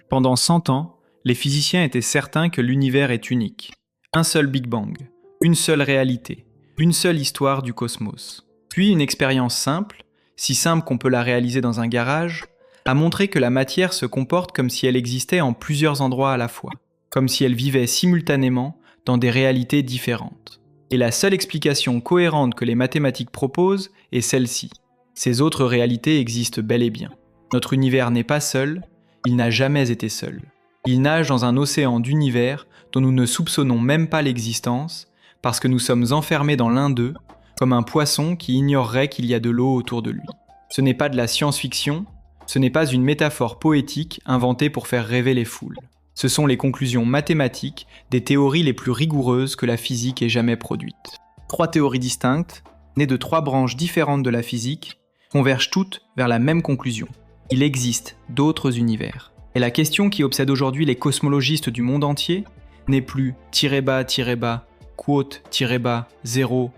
Pendant 100 ans, les physiciens étaient certains que l'univers est unique. Un seul Big Bang, une seule réalité, une seule histoire du cosmos. Puis une expérience simple, si simple qu'on peut la réaliser dans un garage, a montré que la matière se comporte comme si elle existait en plusieurs endroits à la fois, comme si elle vivait simultanément dans des réalités différentes. Et la seule explication cohérente que les mathématiques proposent est celle-ci. Ces autres réalités existent bel et bien. Notre univers n'est pas seul, il n'a jamais été seul. Il nage dans un océan d'univers dont nous ne soupçonnons même pas l'existence, parce que nous sommes enfermés dans l'un d'eux, comme un poisson qui ignorerait qu'il y a de l'eau autour de lui. Ce n'est pas de la science-fiction, ce n'est pas une métaphore poétique inventée pour faire rêver les foules. Ce sont les conclusions mathématiques des théories les plus rigoureuses que la physique ait jamais produites. 3 théories distinctes, nées de 3 branches différentes de la physique, convergent toutes vers la même conclusion. Il existe d'autres univers. Et la question qui obsède aujourd'hui les cosmologistes du monde entier n'est plus quote 0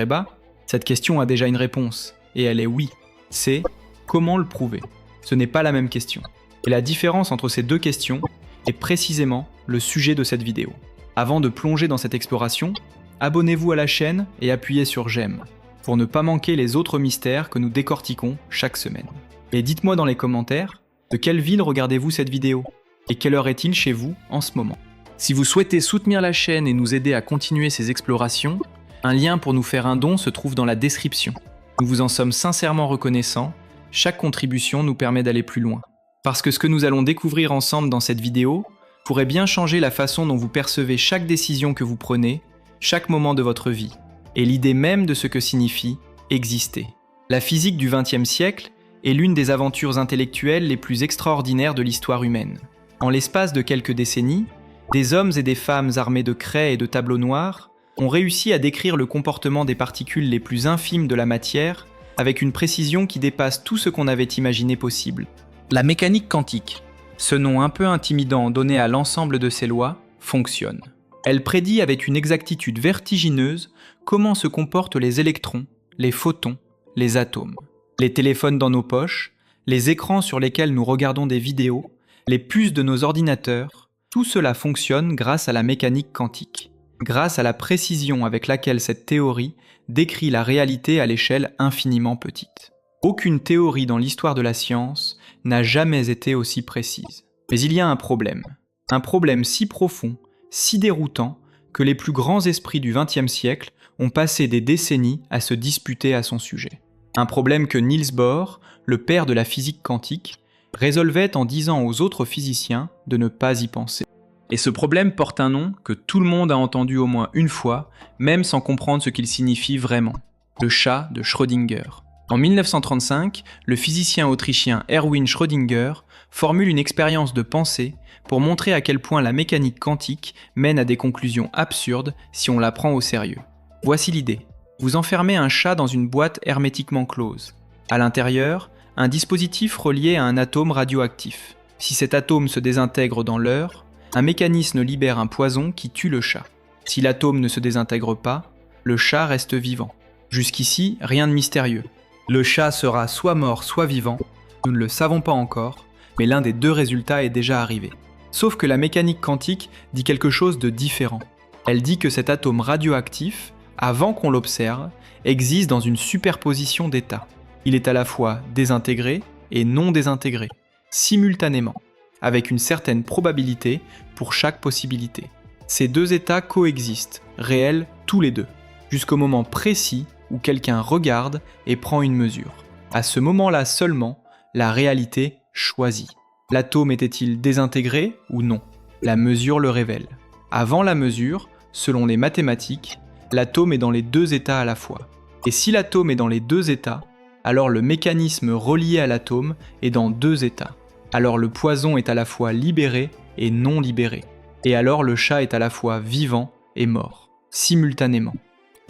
bas. Cette question a déjà une réponse, et elle est oui. C'est comment le prouver. Ce n'est pas la même question. Et la différence entre ces deux questions est précisément le sujet de cette vidéo. Avant de plonger dans cette exploration, abonnez-vous à la chaîne et appuyez sur j'aime, pour ne pas manquer les autres mystères que nous décortiquons chaque semaine. Et dites-moi dans les commentaires, de quelle ville regardez-vous cette vidéo? Et quelle heure est-il chez vous en ce moment? Si vous souhaitez soutenir la chaîne et nous aider à continuer ces explorations, un lien pour nous faire un don se trouve dans la description. Nous vous en sommes sincèrement reconnaissants, chaque contribution nous permet d'aller plus loin. Parce que ce que nous allons découvrir ensemble dans cette vidéo pourrait bien changer la façon dont vous percevez chaque décision que vous prenez, chaque moment de votre vie, et l'idée même de ce que signifie exister. La physique du XXe siècle est l'une des aventures intellectuelles les plus extraordinaires de l'histoire humaine. En l'espace de quelques décennies, des hommes et des femmes armés de craies et de tableaux noirs ont réussi à décrire le comportement des particules les plus infimes de la matière avec une précision qui dépasse tout ce qu'on avait imaginé possible. La mécanique quantique, ce nom un peu intimidant donné à l'ensemble de ces lois, fonctionne. Elle prédit avec une exactitude vertigineuse comment se comportent les électrons, les photons, les atomes. Les téléphones dans nos poches, les écrans sur lesquels nous regardons des vidéos, les puces de nos ordinateurs, tout cela fonctionne grâce à la mécanique quantique, grâce à la précision avec laquelle cette théorie décrit la réalité à l'échelle infiniment petite. Aucune théorie dans l'histoire de la science n'a jamais été aussi précise. Mais il y a un problème si profond, si déroutant, que les plus grands esprits du XXe siècle ont passé des décennies à se disputer à son sujet. Un problème que Niels Bohr, le père de la physique quantique, résolvait en disant aux autres physiciens de ne pas y penser. Et ce problème porte un nom que tout le monde a entendu au moins une fois, même sans comprendre ce qu'il signifie vraiment. Le chat de Schrödinger. En 1935, le physicien autrichien Erwin Schrödinger formule une expérience de pensée pour montrer à quel point la mécanique quantique mène à des conclusions absurdes si on la prend au sérieux. Voici l'idée. Vous enfermez un chat dans une boîte hermétiquement close. À l'intérieur, un dispositif relié à un atome radioactif. Si cet atome se désintègre dans l'heure, un mécanisme libère un poison qui tue le chat. Si l'atome ne se désintègre pas, le chat reste vivant. Jusqu'ici, rien de mystérieux. Le chat sera soit mort, soit vivant, nous ne le savons pas encore, mais l'un des deux résultats est déjà arrivé. Sauf que la mécanique quantique dit quelque chose de différent. Elle dit que cet atome radioactif, avant qu'on l'observe, existe dans une superposition d'états. Il est à la fois désintégré et non désintégré, simultanément, avec une certaine probabilité pour chaque possibilité. Ces deux états coexistent, réels tous les deux, jusqu'au moment précis où quelqu'un regarde et prend une mesure. À ce moment-là seulement, la réalité choisit. L'atome était-il désintégré ou non? La mesure le révèle. Avant la mesure, selon les mathématiques, l'atome est dans les deux états à la fois. Et si l'atome est dans les deux états, alors le mécanisme relié à l'atome est dans deux états. Alors le poison est à la fois libéré et non libéré. Et alors le chat est à la fois vivant et mort, simultanément,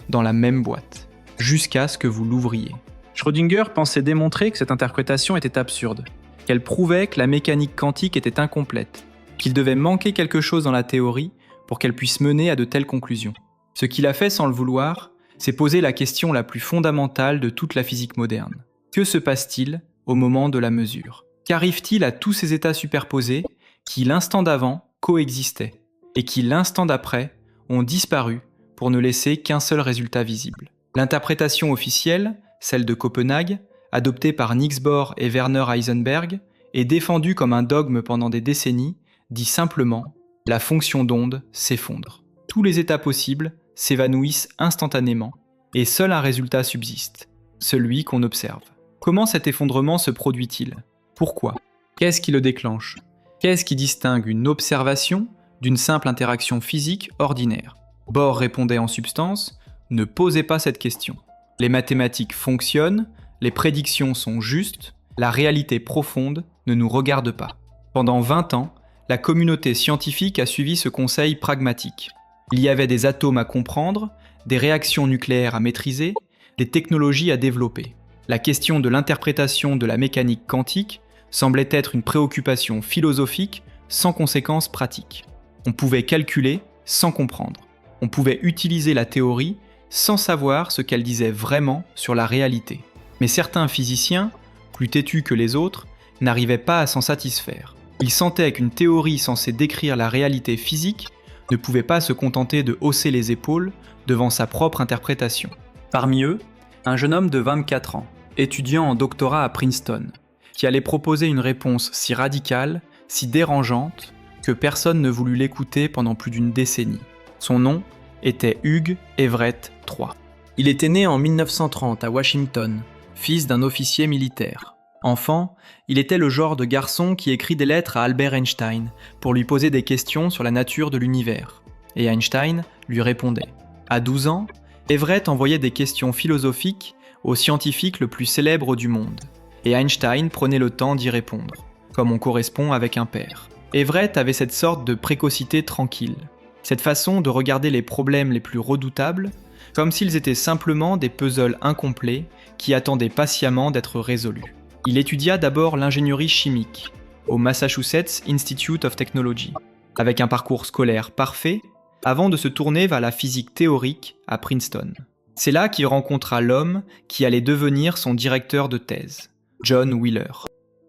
dans la même boîte, jusqu'à ce que vous l'ouvriez. Schrödinger pensait démontrer que cette interprétation était absurde, qu'elle prouvait que la mécanique quantique était incomplète, qu'il devait manquer quelque chose dans la théorie pour qu'elle puisse mener à de telles conclusions. Ce qu'il a fait sans le vouloir, c'est poser la question la plus fondamentale de toute la physique moderne. Que se passe-t-il au moment de la mesure? Qu'arrive-t-il à tous ces états superposés qui, l'instant d'avant, coexistaient et qui, l'instant d'après, ont disparu pour ne laisser qu'un seul résultat visible? L'interprétation officielle, celle de Copenhague, adoptée par Niels Bohr et Werner Heisenberg, et défendue comme un dogme pendant des décennies, dit simplement « la fonction d'onde s'effondre ». Tous les états possibles s'évanouissent instantanément, et seul un résultat subsiste, celui qu'on observe. Comment cet effondrement se produit-il? Pourquoi? Qu'est-ce qui le déclenche? Qu'est-ce qui distingue une observation d'une simple interaction physique ordinaire? Bohr répondait en substance « ne posez pas cette question. Les mathématiques fonctionnent, les prédictions sont justes, la réalité profonde ne nous regarde pas. » Pendant 20 ans, la communauté scientifique a suivi ce conseil pragmatique. Il y avait des atomes à comprendre, des réactions nucléaires à maîtriser, des technologies à développer. La question de l'interprétation de la mécanique quantique semblait être une préoccupation philosophique sans conséquences pratiques. On pouvait calculer sans comprendre. On pouvait utiliser la théorie sans savoir ce qu'elle disait vraiment sur la réalité. Mais certains physiciens, plus têtus que les autres, n'arrivaient pas à s'en satisfaire. Ils sentaient qu'une théorie censée décrire la réalité physique ne pouvait pas se contenter de hausser les épaules devant sa propre interprétation. Parmi eux, un jeune homme de 24 ans, étudiant en doctorat à Princeton, qui allait proposer une réponse si radicale, si dérangeante, que personne ne voulut l'écouter pendant plus d'une décennie. Son nom était Hugh Everett III. Il était né en 1930 à Washington, fils d'un officier militaire. Enfant, il était le genre de garçon qui écrit des lettres à Albert Einstein pour lui poser des questions sur la nature de l'univers. Et Einstein lui répondait. À 12 ans, Everett envoyait des questions philosophiques au scientifique le plus célèbre du monde. Et Einstein prenait le temps d'y répondre, comme on correspond avec un père. Everett avait cette sorte de précocité tranquille, cette façon de regarder les problèmes les plus redoutables, comme s'ils étaient simplement des puzzles incomplets qui attendaient patiemment d'être résolus. Il étudia d'abord l'ingénierie chimique, au Massachusetts Institute of Technology, avec un parcours scolaire parfait, avant de se tourner vers la physique théorique à Princeton. C'est là qu'il rencontra l'homme qui allait devenir son directeur de thèse, John Wheeler.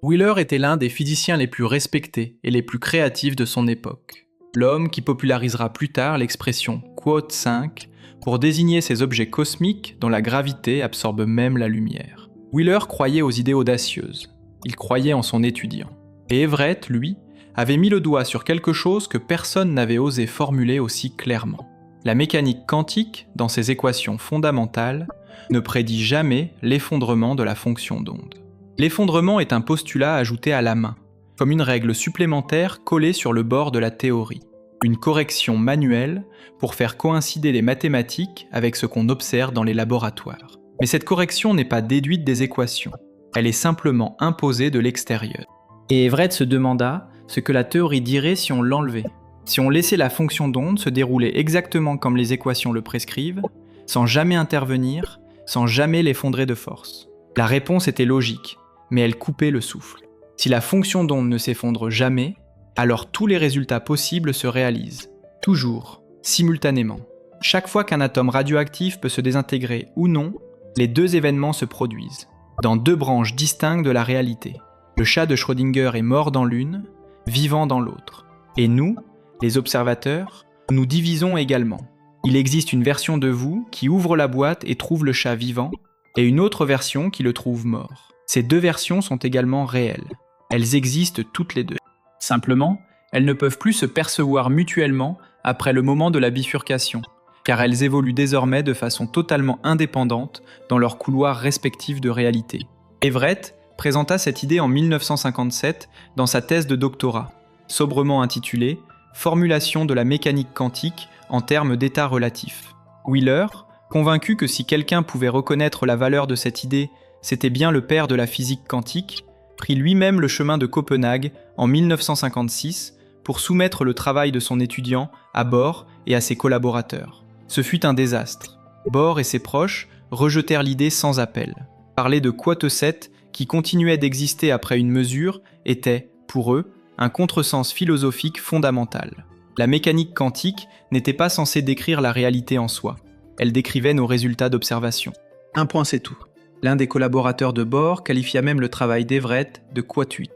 Wheeler était l'un des physiciens les plus respectés et les plus créatifs de son époque. L'homme qui popularisera plus tard l'expression « quote 5 » pour désigner ces objets cosmiques dont la gravité absorbe même la lumière. Wheeler croyait aux idées audacieuses. Il croyait en son étudiant. Et Everett, lui, avait mis le doigt sur quelque chose que personne n'avait osé formuler aussi clairement. La mécanique quantique, dans ses équations fondamentales, ne prédit jamais l'effondrement de la fonction d'onde. L'effondrement est un postulat ajouté à la main, comme une règle supplémentaire collée sur le bord de la théorie. Une correction manuelle pour faire coïncider les mathématiques avec ce qu'on observe dans les laboratoires. Mais cette correction n'est pas déduite des équations, elle est simplement imposée de l'extérieur. Et Everett se demanda ce que la théorie dirait si on l'enlevait, si on laissait la fonction d'onde se dérouler exactement comme les équations le prescrivent, sans jamais intervenir, sans jamais l'effondrer de force. La réponse était logique, mais elle coupait le souffle. Si la fonction d'onde ne s'effondre jamais, alors tous les résultats possibles se réalisent, toujours, simultanément. Chaque fois qu'un atome radioactif peut se désintégrer ou non, les deux événements se produisent, dans deux branches distinctes de la réalité. Le chat de Schrödinger est mort dans l'une, vivant dans l'autre. Et nous, les observateurs, nous divisons également. Il existe une version de vous qui ouvre la boîte et trouve le chat vivant, et une autre version qui le trouve mort. Ces deux versions sont également réelles. Elles existent toutes les deux. Simplement, elles ne peuvent plus se percevoir mutuellement après le moment de la bifurcation, car elles évoluent désormais de façon totalement indépendante dans leurs couloirs respectifs de réalité. Everett présenta cette idée en 1957 dans sa thèse de doctorat, sobrement intitulée « Formulation de la mécanique quantique en termes d'état relatifs ». Wheeler, convaincu que si quelqu'un pouvait reconnaître la valeur de cette idée, c'était bien le père de la physique quantique, prit lui-même le chemin de Copenhague en 1956 pour soumettre le travail de son étudiant à Bohr et à ses collaborateurs. Ce fut un désastre. Bohr et ses proches rejetèrent l'idée sans appel. Parler de quote 7 qui continuait d'exister après une mesure était, pour eux, un contresens philosophique fondamental. La mécanique quantique n'était pas censée décrire la réalité en soi. Elle décrivait nos résultats d'observation. Un point c'est tout. L'un des collaborateurs de Bohr qualifia même le travail d'Everett de quatuit.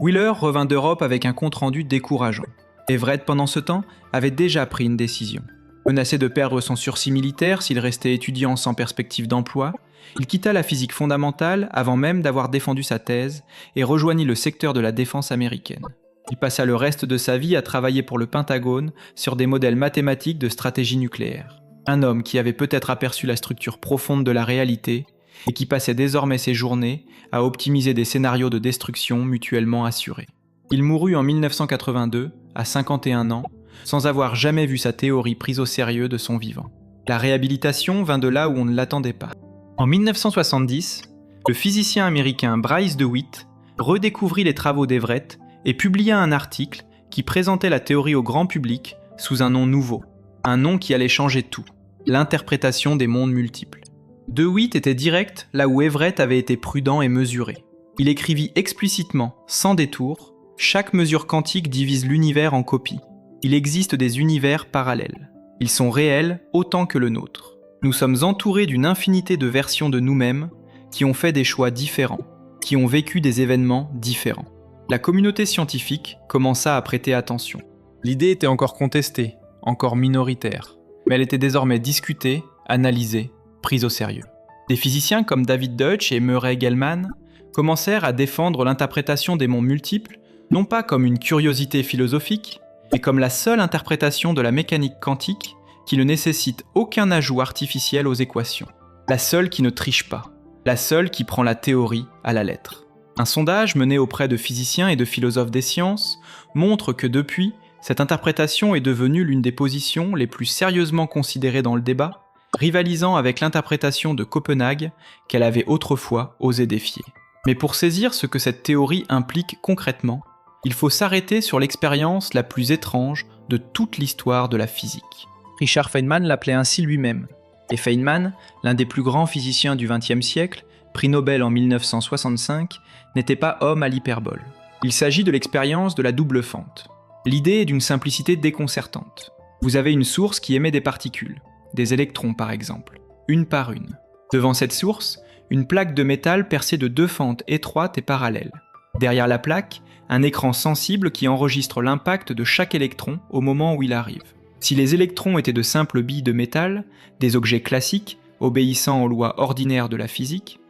Wheeler revint d'Europe avec un compte-rendu décourageant. Everett, pendant ce temps, avait déjà pris une décision. Menacé de perdre son sursis militaire s'il restait étudiant sans perspective d'emploi, il quitta la physique fondamentale avant même d'avoir défendu sa thèse et rejoignit le secteur de la défense américaine. Il passa le reste de sa vie à travailler pour le Pentagone sur des modèles mathématiques de stratégie nucléaire. Un homme qui avait peut-être aperçu la structure profonde de la réalité et qui passait désormais ses journées à optimiser des scénarios de destruction mutuellement assurés. Il mourut en 1982, à 51 ans, sans avoir jamais vu sa théorie prise au sérieux de son vivant. La réhabilitation vint de là où on ne l'attendait pas. En 1970, le physicien américain Bryce DeWitt redécouvrit les travaux d'Everett et publia un article qui présentait la théorie au grand public sous un nom nouveau, un nom qui allait changer tout, l'interprétation des mondes multiples. DeWitt était direct là où Everett avait été prudent et mesuré. Il écrivit explicitement, sans détour, chaque mesure quantique divise l'univers en copies. Il existe des univers parallèles. Ils sont réels autant que le nôtre. Nous sommes entourés d'une infinité de versions de nous-mêmes qui ont fait des choix différents, qui ont vécu des événements différents. La communauté scientifique commença à prêter attention. L'idée était encore contestée, encore minoritaire, mais elle était désormais discutée, analysée, prise au sérieux. Des physiciens comme David Deutsch et Murray Gell-Mann commencèrent à défendre l'interprétation des mondes multiples, non pas comme une curiosité philosophique, mais comme la seule interprétation de la mécanique quantique qui ne nécessite aucun ajout artificiel aux équations. La seule qui ne triche pas. La seule qui prend la théorie à la lettre. Un sondage mené auprès de physiciens et de philosophes des sciences montre que depuis, cette interprétation est devenue l'une des positions les plus sérieusement considérées dans le débat, rivalisant avec l'interprétation de Copenhague qu'elle avait autrefois osé défier. Mais pour saisir ce que cette théorie implique concrètement, il faut s'arrêter sur l'expérience la plus étrange de toute l'histoire de la physique. Richard Feynman l'appelait ainsi lui-même. Et Feynman, l'un des plus grands physiciens du XXe siècle, prix Nobel en 1965, n'était pas homme à l'hyperbole. Il s'agit de l'expérience de la double fente. L'idée est d'une simplicité déconcertante. Vous avez une source qui émet des particules, des électrons par exemple, une par une. Devant cette source, une plaque de métal percée de deux fentes étroites et parallèles. Derrière la plaque, un écran sensible qui enregistre l'impact de chaque électron au moment où il arrive. Si les électrons étaient de simples billes de métal, des objets classiques, obéissant aux lois ordinaires de la physique,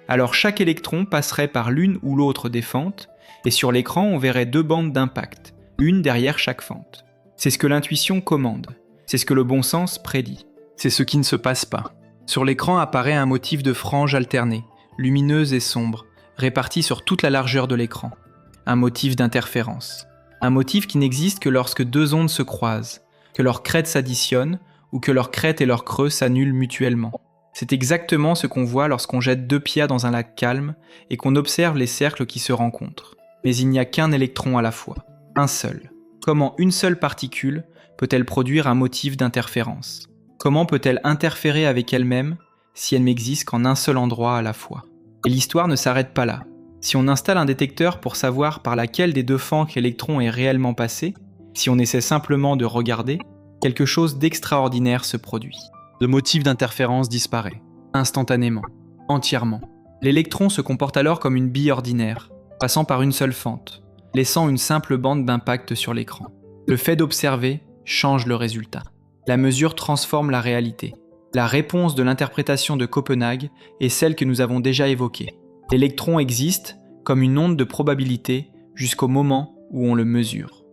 alors chaque électron passerait par l'une ou l'autre des fentes, et sur l'écran on verrait deux bandes d'impact, une derrière chaque fente. C'est ce que l'intuition commande, c'est ce que le bon sens prédit. C'est ce qui ne se passe pas. Sur l'écran apparaît un motif de franges alternées, lumineuses et sombres, réparties sur toute la largeur de l'écran. Un motif d'interférence. Un motif qui n'existe que lorsque deux ondes se croisent, que leurs crêtes s'additionnent ou que leurs crêtes et leurs creux s'annulent mutuellement. C'est exactement ce qu'on voit lorsqu'on jette deux pierres dans un lac calme et qu'on observe les cercles qui se rencontrent. Mais il n'y a qu'un électron à la fois, un seul. Comment une seule particule peut-elle produire un motif d'interférence ? Comment peut-elle interférer avec elle-même si elle n'existe qu'en un seul endroit à la fois ? Et l'histoire ne s'arrête pas là. Si on installe un détecteur pour savoir par laquelle des deux fentes l'électron est réellement passé, si on essaie simplement de regarder, quelque chose d'extraordinaire se produit. Le motif d'interférence disparaît, instantanément, entièrement. L'électron se comporte alors comme une bille ordinaire, passant par une seule fente, laissant une simple bande d'impact sur l'écran. Le fait d'observer change le résultat. La mesure transforme la réalité. La réponse de l'interprétation de Copenhague est celle que nous avons déjà évoquée. L'électron existe comme une onde de probabilité jusqu'au moment où on le mesure.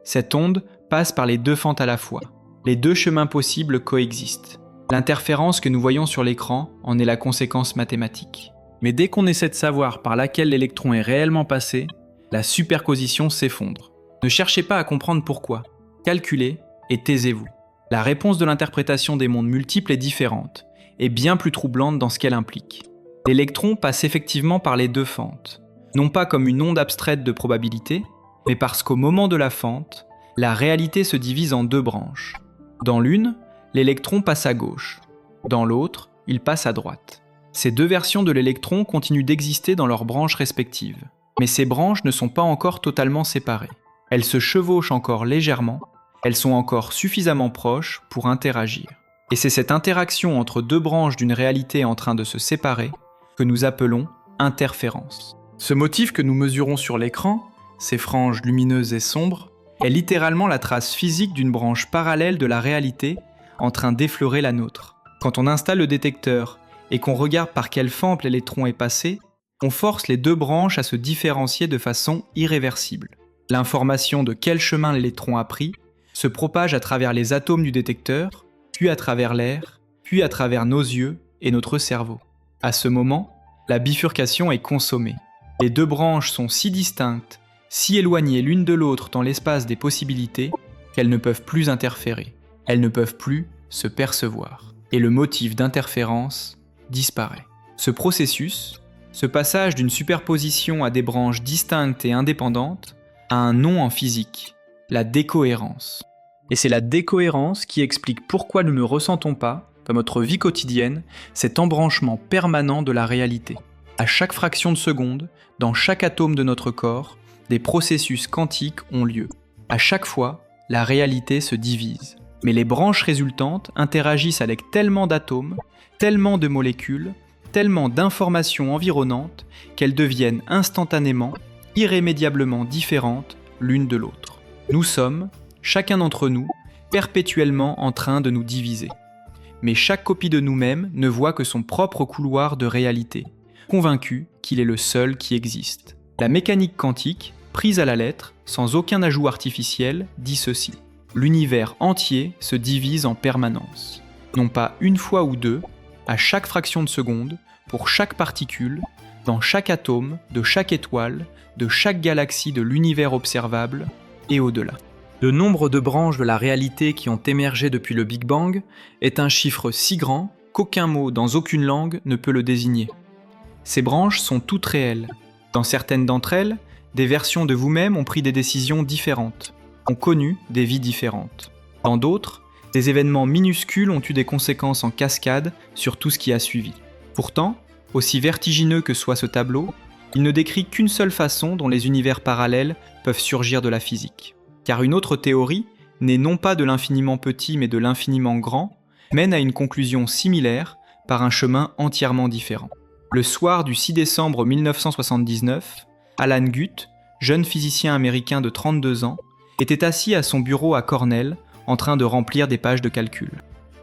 Cette onde passe par les deux fentes à la fois. Les deux chemins possibles coexistent. L'interférence que nous voyons sur l'écran en est la conséquence mathématique. Mais dès qu'on essaie de savoir par laquelle l'électron est réellement passé, la superposition s'effondre. Ne cherchez pas à comprendre pourquoi. Calculez et taisez-vous. La réponse de l'interprétation des mondes multiples est différente, et bien plus troublante dans ce qu'elle implique. L'électron passe effectivement par les deux fentes, non pas comme une onde abstraite de probabilité, mais parce qu'au moment de la fente, la réalité se divise en deux branches. Dans l'une, l'électron passe à gauche. Dans l'autre, il passe à droite. Ces deux versions de l'électron continuent d'exister dans leurs branches respectives. Mais ces branches ne sont pas encore totalement séparées. Elles se chevauchent encore légèrement, elles sont encore suffisamment proches pour interagir. Et c'est cette interaction entre deux branches d'une réalité en train de se séparer que nous appelons interférence. Ce motif que nous mesurons sur l'écran, ces franges lumineuses et sombres, est littéralement la trace physique d'une branche parallèle de la réalité en train d'effleurer la nôtre. Quand on installe le détecteur et qu'on regarde par quelle fente l'électron est passé, on force les deux branches à se différencier de façon irréversible. L'information de quel chemin l'électron a pris se propage à travers les atomes du détecteur, puis à travers l'air, puis à travers nos yeux et notre cerveau. À ce moment, la bifurcation est consommée. Les deux branches sont si distinctes, si éloignées l'une de l'autre dans l'espace des possibilités, qu'elles ne peuvent plus interférer. Elles ne peuvent plus se percevoir. Et le motif d'interférence disparaît. Ce processus, ce passage d'une superposition à des branches distinctes et indépendantes, a un nom en physique, la décohérence. Et c'est la décohérence qui explique pourquoi nous ne ressentons pas, dans notre vie quotidienne, cet embranchement permanent de la réalité. À chaque fraction de seconde, dans chaque atome de notre corps, des processus quantiques ont lieu. À chaque fois, la réalité se divise. Mais les branches résultantes interagissent avec tellement d'atomes, tellement de molécules, tellement d'informations environnantes qu'elles deviennent instantanément, irrémédiablement différentes l'une de l'autre. Nous sommes, chacun d'entre nous, perpétuellement en train de nous diviser. Mais chaque copie de nous-mêmes ne voit que son propre couloir de réalité, convaincu qu'il est le seul qui existe. La mécanique quantique, prise à la lettre, sans aucun ajout artificiel, dit ceci. L'univers entier se divise en permanence. Non pas une fois ou deux, à chaque fraction de seconde, pour chaque particule, dans chaque atome, de chaque étoile, de chaque galaxie de l'univers observable, et au-delà. Le nombre de branches de la réalité qui ont émergé depuis le Big Bang est un chiffre si grand qu'aucun mot dans aucune langue ne peut le désigner. Ces branches sont toutes réelles. Dans certaines d'entre elles, des versions de vous-même ont pris des décisions différentes, ont connu des vies différentes. Dans d'autres, des événements minuscules ont eu des conséquences en cascade sur tout ce qui a suivi. Pourtant, aussi vertigineux que soit ce tableau, il ne décrit qu'une seule façon dont les univers parallèles peuvent surgir de la physique. Car une autre théorie, née non pas de l'infiniment petit mais de l'infiniment grand, mène à une conclusion similaire par un chemin entièrement différent. Le soir du 6 décembre 1979, Alan Guth, jeune physicien américain de 32 ans, était assis à son bureau à Cornell en train de remplir des pages de calcul.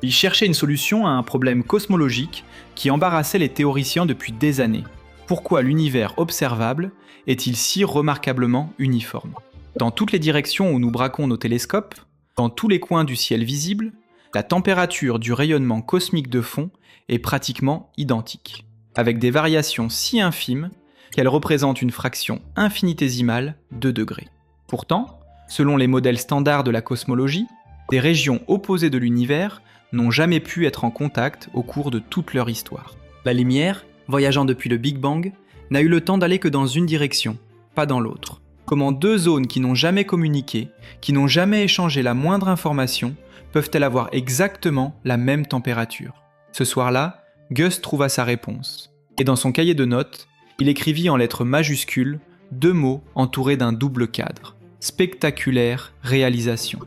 Il cherchait une solution à un problème cosmologique qui embarrassait les théoriciens depuis des années. Pourquoi l'univers observable est-il si remarquablement uniforme ? Dans toutes les directions où nous braquons nos télescopes, dans tous les coins du ciel visible, la température du rayonnement cosmique de fond est pratiquement identique, avec des variations si infimes qu'elles représentent une fraction infinitésimale de degrés. Pourtant, selon les modèles standards de la cosmologie, des régions opposées de l'univers n'ont jamais pu être en contact au cours de toute leur histoire. La lumière, voyageant depuis le Big Bang, n'a eu le temps d'aller que dans une direction, pas dans l'autre. Comment deux zones qui n'ont jamais communiqué, qui n'ont jamais échangé la moindre information, peuvent-elles avoir exactement la même température ? Ce soir-là, Gus trouva sa réponse. Et dans son cahier de notes, il écrivit en lettres majuscules 2 mots entourés d'un double cadre. Spectaculaire réalisation.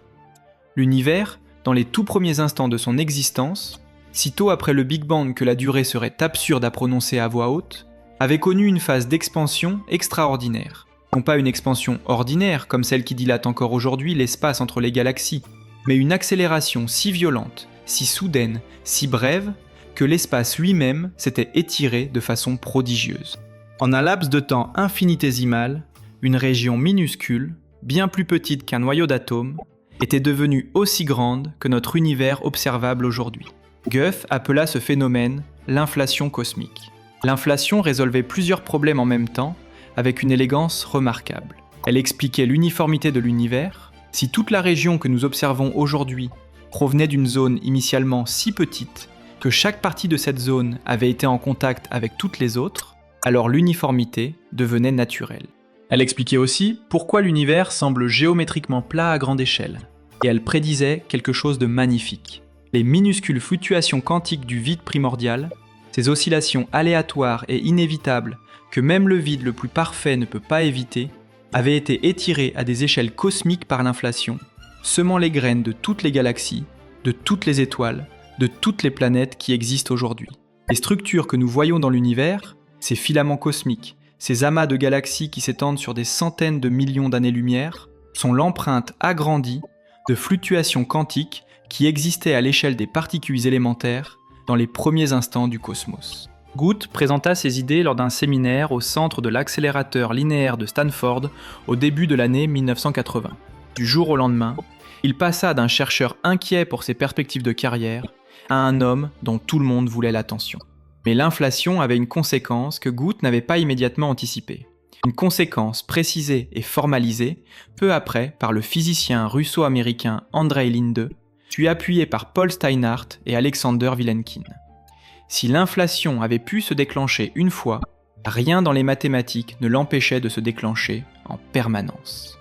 L'univers, dans les tout premiers instants de son existence, sitôt après le Big Bang que la durée serait absurde à prononcer à voix haute, avait connu une phase d'expansion extraordinaire. Non pas une expansion ordinaire, comme celle qui dilate encore aujourd'hui l'espace entre les galaxies, mais une accélération si violente, si soudaine, si brève, que l'espace lui-même s'était étiré de façon prodigieuse. En un laps de temps infinitésimal, une région minuscule, bien plus petite qu'un noyau d'atomes, était devenue aussi grande que notre univers observable aujourd'hui. Guth appela ce phénomène l'inflation cosmique. L'inflation résolvait plusieurs problèmes en même temps, avec une élégance remarquable. Elle expliquait l'uniformité de l'univers. Si toute la région que nous observons aujourd'hui provenait d'une zone initialement si petite que chaque partie de cette zone avait été en contact avec toutes les autres, alors l'uniformité devenait naturelle. Elle expliquait aussi pourquoi l'univers semble géométriquement plat à grande échelle. Et elle prédisait quelque chose de magnifique. Les minuscules fluctuations quantiques du vide primordial, ces oscillations aléatoires et inévitables que même le vide le plus parfait ne peut pas éviter, avaient été étirées à des échelles cosmiques par l'inflation, semant les graines de toutes les galaxies, de toutes les étoiles, de toutes les planètes qui existent aujourd'hui. Les structures que nous voyons dans l'univers, ces filaments cosmiques, ces amas de galaxies qui s'étendent sur des centaines de millions d'années-lumière, sont l'empreinte agrandie de fluctuations quantiques qui existaient à l'échelle des particules élémentaires dans les premiers instants du cosmos. Guth présenta ses idées lors d'un séminaire au centre de l'accélérateur linéaire de Stanford au début de l'année 1980. Du jour au lendemain, il passa d'un chercheur inquiet pour ses perspectives de carrière à un homme dont tout le monde voulait l'attention. Mais l'inflation avait une conséquence que Guth n'avait pas immédiatement anticipée. Une conséquence précisée et formalisée peu après par le physicien russo-américain Andrei Linde, puis appuyé par Paul Steinhardt et Alexander Vilenkin. Si l'inflation avait pu se déclencher une fois, rien dans les mathématiques ne l'empêchait de se déclencher en permanence.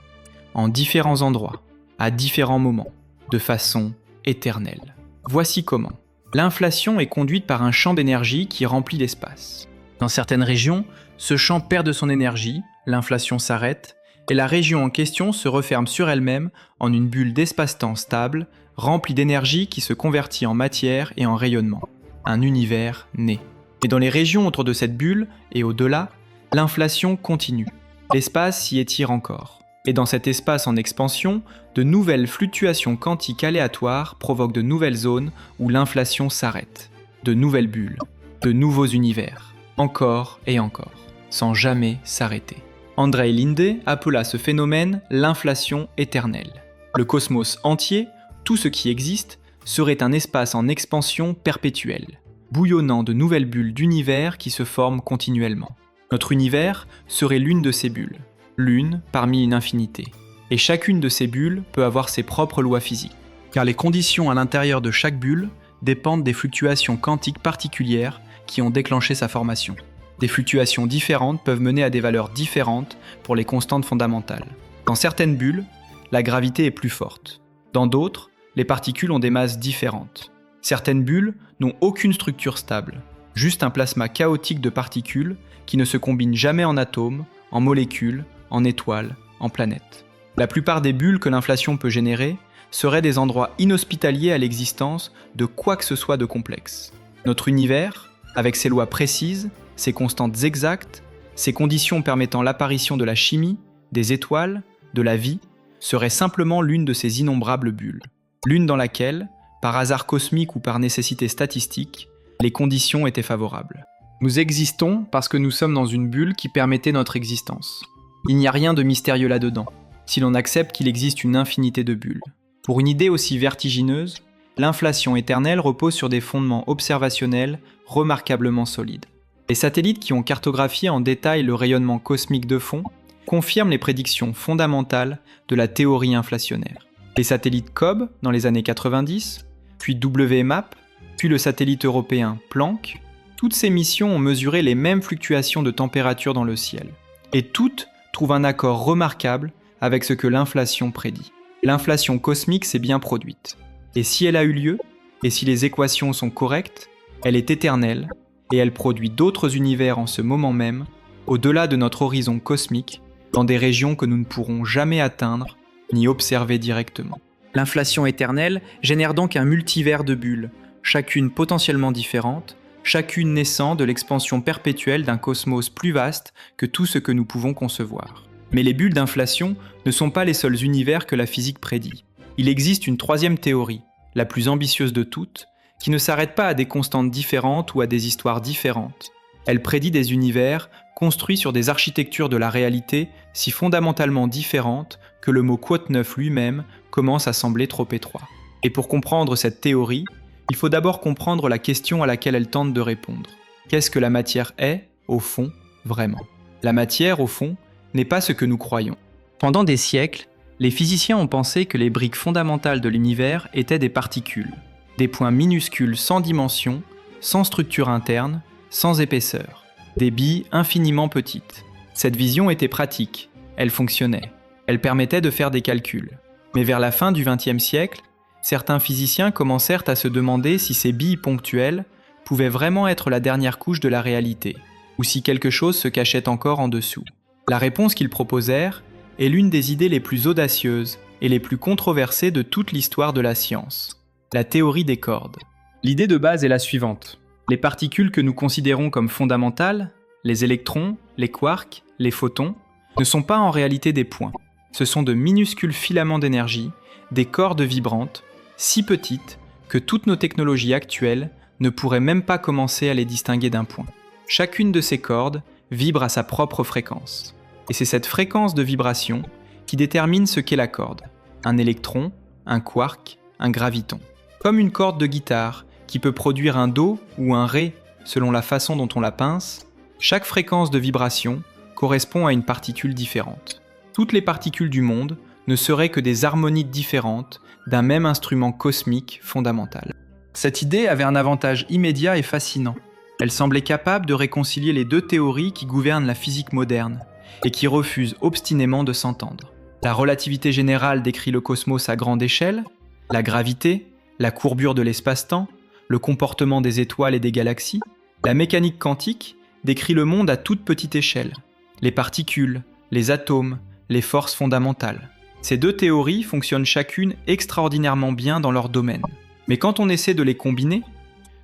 En différents endroits, à différents moments, de façon éternelle. Voici comment. L'inflation est conduite par un champ d'énergie qui remplit l'espace. Dans certaines régions, ce champ perd de son énergie, l'inflation s'arrête, et la région en question se referme sur elle-même en une bulle d'espace-temps stable, remplie d'énergie qui se convertit en matière et en rayonnement. Un univers naît. Et dans les régions autour de cette bulle, et au-delà, l'inflation continue. L'espace s'y étire encore. Et dans cet espace en expansion, de nouvelles fluctuations quantiques aléatoires provoquent de nouvelles zones où l'inflation s'arrête. De nouvelles bulles, de nouveaux univers, encore et encore, sans jamais s'arrêter. Andrei Linde appela ce phénomène l'inflation éternelle. Le cosmos entier, tout ce qui existe, serait un espace en expansion perpétuelle, bouillonnant de nouvelles bulles d'univers qui se forment continuellement. Notre univers serait l'une de ces bulles, l'une parmi une infinité. Et chacune de ces bulles peut avoir ses propres lois physiques, car les conditions à l'intérieur de chaque bulle dépendent des fluctuations quantiques particulières qui ont déclenché sa formation. Des fluctuations différentes peuvent mener à des valeurs différentes pour les constantes fondamentales. Dans certaines bulles, la gravité est plus forte. Dans d'autres, les particules ont des masses différentes. Certaines bulles n'ont aucune structure stable, juste un plasma chaotique de particules qui ne se combinent jamais en atomes, en molécules, en étoiles, en planètes. La plupart des bulles que l'inflation peut générer seraient des endroits inhospitaliers à l'existence de quoi que ce soit de complexe. Notre univers, avec ses lois précises, ses constantes exactes, ses conditions permettant l'apparition de la chimie, des étoiles, de la vie, serait simplement l'une de ces innombrables bulles. L'une dans laquelle, par hasard cosmique ou par nécessité statistique, les conditions étaient favorables. Nous existons parce que nous sommes dans une bulle qui permettait notre existence. Il n'y a rien de mystérieux là-dedans, si l'on accepte qu'il existe une infinité de bulles. Pour une idée aussi vertigineuse, l'inflation éternelle repose sur des fondements observationnels remarquablement solides. Les satellites qui ont cartographié en détail le rayonnement cosmique de fond confirment les prédictions fondamentales de la théorie inflationnaire. Les satellites COBE dans les années 90, puis WMAP, puis le satellite européen Planck, toutes ces missions ont mesuré les mêmes fluctuations de température dans le ciel. Et toutes trouvent un accord remarquable avec ce que l'inflation prédit. L'inflation cosmique s'est bien produite. Et si elle a eu lieu, et si les équations sont correctes, elle est éternelle, et elle produit d'autres univers en ce moment même, au-delà de notre horizon cosmique, dans des régions que nous ne pourrons jamais atteindre ni observer directement. L'inflation éternelle génère donc un multivers de bulles, chacune potentiellement différente, chacune naissant de l'expansion perpétuelle d'un cosmos plus vaste que tout ce que nous pouvons concevoir. Mais les bulles d'inflation ne sont pas les seuls univers que la physique prédit. Il existe une troisième théorie, la plus ambitieuse de toutes, qui ne s'arrête pas à des constantes différentes ou à des histoires différentes. Elle prédit des univers construits sur des architectures de la réalité si fondamentalement différentes que le mot quote-neuf lui-même commence à sembler trop étroit. Et pour comprendre cette théorie, il faut d'abord comprendre la question à laquelle elle tente de répondre. Qu'est-ce que la matière est, au fond, vraiment ? La matière, au fond, n'est pas ce que nous croyons. Pendant des siècles, les physiciens ont pensé que les briques fondamentales de l'univers étaient des particules, des points minuscules sans dimension, sans structure interne, sans épaisseur, des billes infiniment petites. Cette vision était pratique, elle fonctionnait, elle permettait de faire des calculs. Mais vers la fin du XXe siècle, certains physiciens commencèrent à se demander si ces billes ponctuelles pouvaient vraiment être la dernière couche de la réalité, ou si quelque chose se cachait encore en dessous. La réponse qu'ils proposèrent est l'une des idées les plus audacieuses et les plus controversées de toute l'histoire de la science, la théorie des cordes. L'idée de base est la suivante. Les particules que nous considérons comme fondamentales, les électrons, les quarks, les photons, ne sont pas en réalité des points. Ce sont de minuscules filaments d'énergie, des cordes vibrantes, si petites que toutes nos technologies actuelles ne pourraient même pas commencer à les distinguer d'un point. Chacune de ces cordes vibre à sa propre fréquence. Et c'est cette fréquence de vibration qui détermine ce qu'est la corde. Un électron, un quark, un graviton. Comme une corde de guitare qui peut produire un Do ou un Ré selon la façon dont on la pince, chaque fréquence de vibration correspond à une particule différente. Toutes les particules du monde ne seraient que des harmoniques différentes d'un même instrument cosmique fondamental. Cette idée avait un avantage immédiat et fascinant. Elle semblait capable de réconcilier les deux théories qui gouvernent la physique moderne et qui refusent obstinément de s'entendre. La relativité générale décrit le cosmos à grande échelle, la gravité, la courbure de l'espace-temps, le comportement des étoiles et des galaxies. La mécanique quantique décrit le monde à toute petite échelle, les particules, les atomes, les forces fondamentales. Ces deux théories fonctionnent chacune extraordinairement bien dans leur domaine. Mais quand on essaie de les combiner,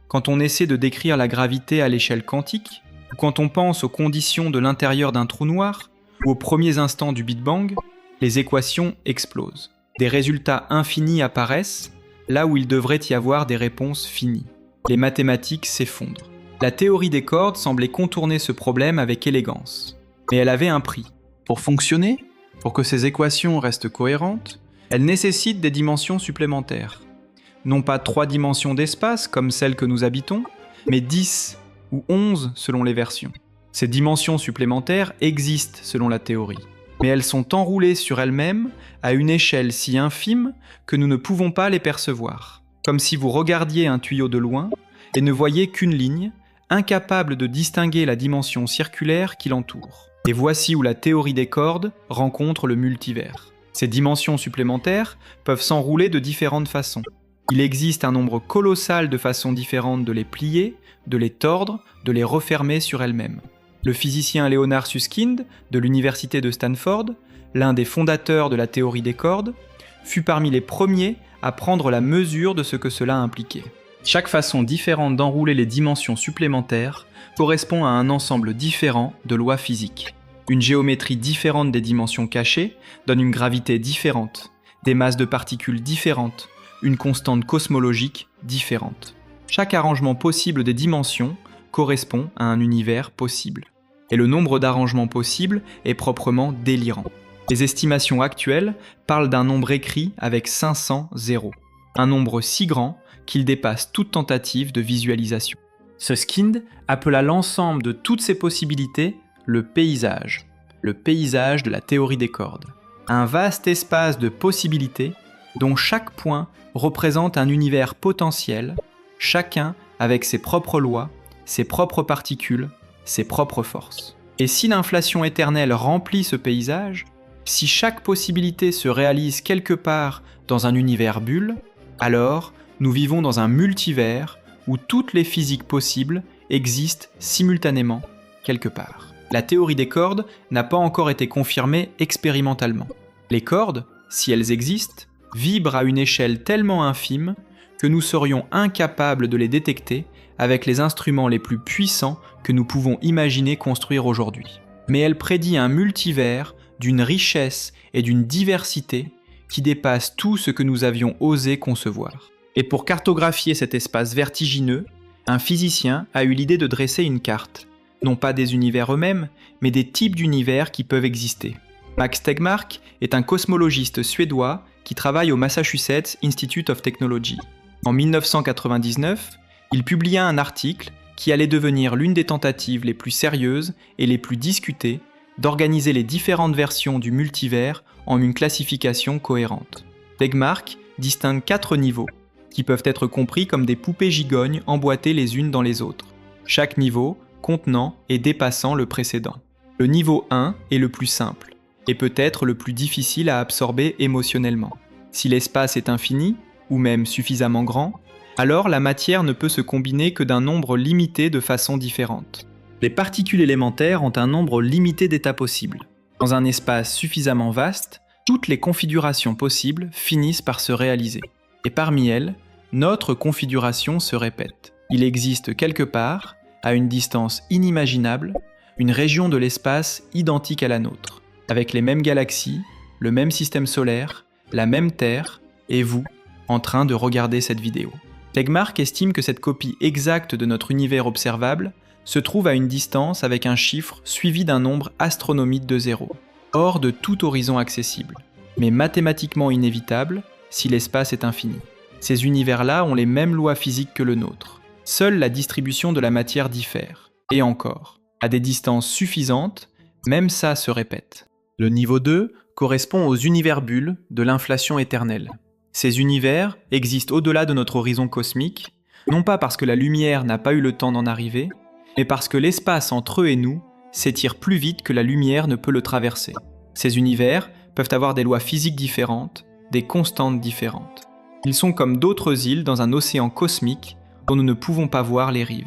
quand on essaie de décrire la gravité à l'échelle quantique, ou quand on pense aux conditions de l'intérieur d'un trou noir, ou aux premiers instants du Big Bang, les équations explosent. Des résultats infinis apparaissent, là où il devrait y avoir des réponses finies. Les mathématiques s'effondrent. La théorie des cordes semblait contourner ce problème avec élégance. Mais elle avait un prix. Pour fonctionner, pour que ces équations restent cohérentes, elles nécessitent des dimensions supplémentaires. Non pas 3 dimensions d'espace comme celles que nous habitons, mais 10 ou 11 selon les versions. Ces dimensions supplémentaires existent selon la théorie, mais elles sont enroulées sur elles-mêmes à une échelle si infime que nous ne pouvons pas les percevoir. Comme si vous regardiez un tuyau de loin et ne voyiez qu'une ligne, incapable de distinguer la dimension circulaire qui l'entoure. Et voici où la théorie des cordes rencontre le multivers. Ces dimensions supplémentaires peuvent s'enrouler de différentes façons. Il existe un nombre colossal de façons différentes de les plier, de les tordre, de les refermer sur elles-mêmes. Le physicien Leonard Susskind, de l'université de Stanford, l'un des fondateurs de la théorie des cordes, fut parmi les premiers à prendre la mesure de ce que cela impliquait. Chaque façon différente d'enrouler les dimensions supplémentaires correspond à un ensemble différent de lois physiques. Une géométrie différente des dimensions cachées donne une gravité différente, des masses de particules différentes, une constante cosmologique différente. Chaque arrangement possible des dimensions correspond à un univers possible. Et le nombre d'arrangements possibles est proprement délirant. Les estimations actuelles parlent d'un nombre écrit avec 500 zéros. Un nombre si grand qu'il dépasse toute tentative de visualisation. Susskind appela l'ensemble de toutes ces possibilités le paysage de la théorie des cordes. Un vaste espace de possibilités dont chaque point représente un univers potentiel, chacun avec ses propres lois, ses propres particules, ses propres forces. Et si l'inflation éternelle remplit ce paysage, si chaque possibilité se réalise quelque part dans un univers bulle, alors nous vivons dans un multivers où toutes les physiques possibles existent simultanément quelque part. La théorie des cordes n'a pas encore été confirmée expérimentalement. Les cordes, si elles existent, vibrent à une échelle tellement infime que nous serions incapables de les détecter avec les instruments les plus puissants que nous pouvons imaginer construire aujourd'hui. Mais elle prédit un multivers d'une richesse et d'une diversité qui dépasse tout ce que nous avions osé concevoir. Et pour cartographier cet espace vertigineux, un physicien a eu l'idée de dresser une carte, non pas des univers eux-mêmes, mais des types d'univers qui peuvent exister. Max Tegmark est un cosmologiste suédois qui travaille au Massachusetts Institute of Technology. En 1999, il publia un article qui allait devenir l'une des tentatives les plus sérieuses et les plus discutées d'organiser les différentes versions du multivers en une classification cohérente. Tegmark distingue 4 niveaux, qui peuvent être compris comme des poupées gigognes emboîtées les unes dans les autres, chaque niveau contenant et dépassant le précédent. Le niveau 1 est le plus simple, et peut-être le plus difficile à absorber émotionnellement. Si l'espace est infini, ou même suffisamment grand, alors la matière ne peut se combiner que d'un nombre limité de façons différentes. Les particules élémentaires ont un nombre limité d'états possibles. Dans un espace suffisamment vaste, toutes les configurations possibles finissent par se réaliser. Et parmi elles, notre configuration se répète. Il existe quelque part, à une distance inimaginable, une région de l'espace identique à la nôtre, avec les mêmes galaxies, le même système solaire, la même Terre, et vous, en train de regarder cette vidéo. Tegmark estime que cette copie exacte de notre univers observable se trouve à une distance avec un chiffre suivi d'un nombre astronomique de 0, hors de tout horizon accessible, mais mathématiquement inévitable si l'espace est infini. Ces univers-là ont les mêmes lois physiques que le nôtre. Seule la distribution de la matière diffère. Et encore, à des distances suffisantes, même ça se répète. Le niveau 2 correspond aux univers bulles de l'inflation éternelle. Ces univers existent au-delà de notre horizon cosmique, non pas parce que la lumière n'a pas eu le temps d'en arriver, mais parce que l'espace entre eux et nous s'étire plus vite que la lumière ne peut le traverser. Ces univers peuvent avoir des lois physiques différentes, des constantes différentes. Ils sont comme d'autres îles dans un océan cosmique dont nous ne pouvons pas voir les rives.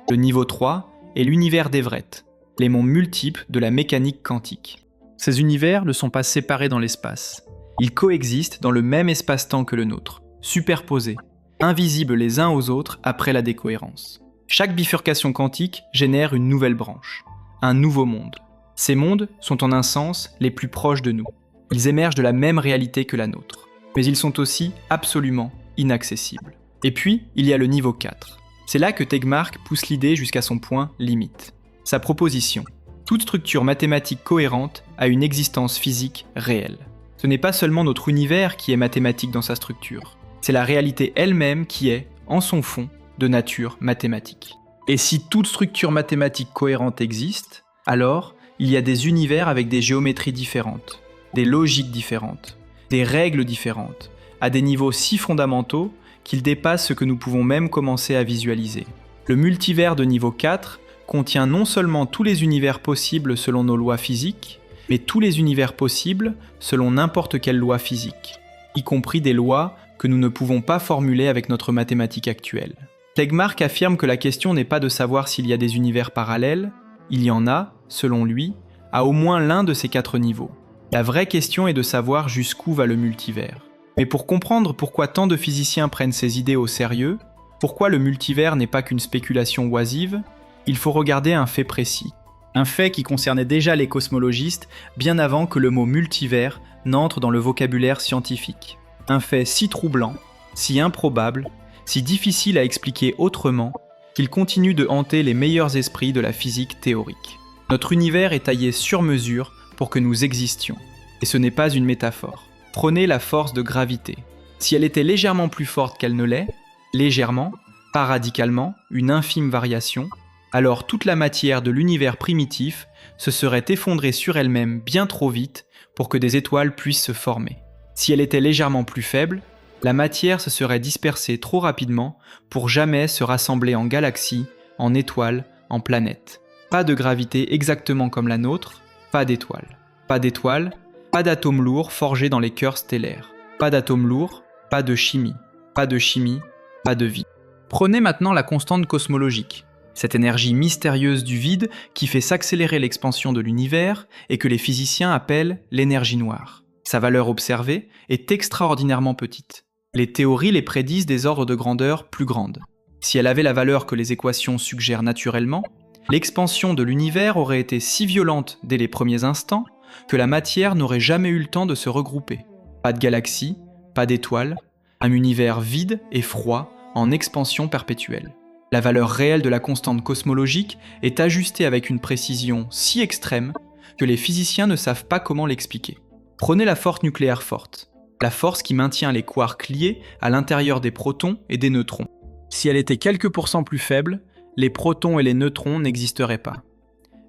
Le niveau 3 est l'univers d'Everett, les mondes multiples de la mécanique quantique. Ces univers ne sont pas séparés dans l'espace. Ils coexistent dans le même espace-temps que le nôtre, superposés, invisibles les uns aux autres après la décohérence. Chaque bifurcation quantique génère une nouvelle branche, un nouveau monde. Ces mondes sont en un sens les plus proches de nous. Ils émergent de la même réalité que la nôtre, mais ils sont aussi absolument inaccessibles. Et puis, il y a le niveau 4. C'est là que Tegmark pousse l'idée jusqu'à son point limite. Sa proposition: toute structure mathématique cohérente a une existence physique réelle. Ce n'est pas seulement notre univers qui est mathématique dans sa structure, c'est la réalité elle-même qui est, en son fond, de nature mathématique. Et si toute structure mathématique cohérente existe, alors il y a des univers avec des géométries différentes, des logiques différentes, des règles différentes, à des niveaux si fondamentaux qu'ils dépassent ce que nous pouvons même commencer à visualiser. Le multivers de niveau 4 contient non seulement tous les univers possibles selon nos lois physiques, mais tous les univers possibles selon n'importe quelle loi physique, y compris des lois que nous ne pouvons pas formuler avec notre mathématique actuelle. Tegmark affirme que la question n'est pas de savoir s'il y a des univers parallèles, il y en a, selon lui, à au moins l'un de ces 4 niveaux. La vraie question est de savoir jusqu'où va le multivers. Mais pour comprendre pourquoi tant de physiciens prennent ces idées au sérieux, pourquoi le multivers n'est pas qu'une spéculation oisive, il faut regarder un fait précis. Un fait qui concernait déjà les cosmologistes bien avant que le mot multivers n'entre dans le vocabulaire scientifique. Un fait si troublant, si improbable, si difficile à expliquer autrement, qu'il continue de hanter les meilleurs esprits de la physique théorique. Notre univers est taillé sur mesure pour que nous existions. Et ce n'est pas une métaphore. Prenez la force de gravité. Si elle était légèrement plus forte qu'elle ne l'est, légèrement, pas radicalement, une infime variation, alors toute la matière de l'univers primitif se serait effondrée sur elle-même bien trop vite pour que des étoiles puissent se former. Si elle était légèrement plus faible, la matière se serait dispersée trop rapidement pour jamais se rassembler en galaxies, en étoiles, en planètes. Pas de gravité exactement comme la nôtre, pas d'étoiles. Pas d'étoiles, pas d'atomes lourds forgés dans les cœurs stellaires. Pas d'atomes lourds, pas de chimie. Pas de chimie, pas de vie. Prenez maintenant la constante cosmologique, cette énergie mystérieuse du vide qui fait s'accélérer l'expansion de l'univers et que les physiciens appellent l'énergie noire. Sa valeur observée est extraordinairement petite. Les théories les prédisent des ordres de grandeur plus grandes. Si elle avait la valeur que les équations suggèrent naturellement, l'expansion de l'univers aurait été si violente dès les premiers instants que la matière n'aurait jamais eu le temps de se regrouper. Pas de galaxies, pas d'étoiles, un univers vide et froid en expansion perpétuelle. La valeur réelle de la constante cosmologique est ajustée avec une précision si extrême que les physiciens ne savent pas comment l'expliquer. Prenez la force nucléaire forte, la force qui maintient les quarks liés à l'intérieur des protons et des neutrons. Si elle était quelques pourcents plus faible, les protons et les neutrons n'existeraient pas.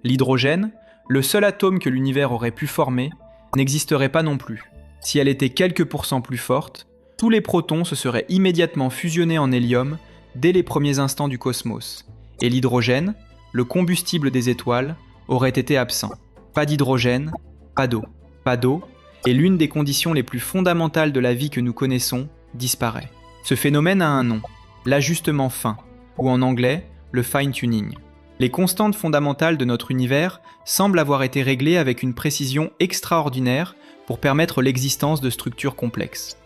L'hydrogène, le seul atome que l'univers aurait pu former, n'existerait pas non plus. Si elle était quelques pourcents plus forte, tous les protons se seraient immédiatement fusionnés en hélium dès les premiers instants du cosmos, et l'hydrogène, le combustible des étoiles, aurait été absent. Pas d'hydrogène, pas d'eau. Pas d'eau, et l'une des conditions les plus fondamentales de la vie que nous connaissons disparaît. Ce phénomène a un nom, l'ajustement fin, ou en anglais, le fine-tuning. Les constantes fondamentales de notre univers semblent avoir été réglées avec une précision extraordinaire pour permettre l'existence de structures complexes.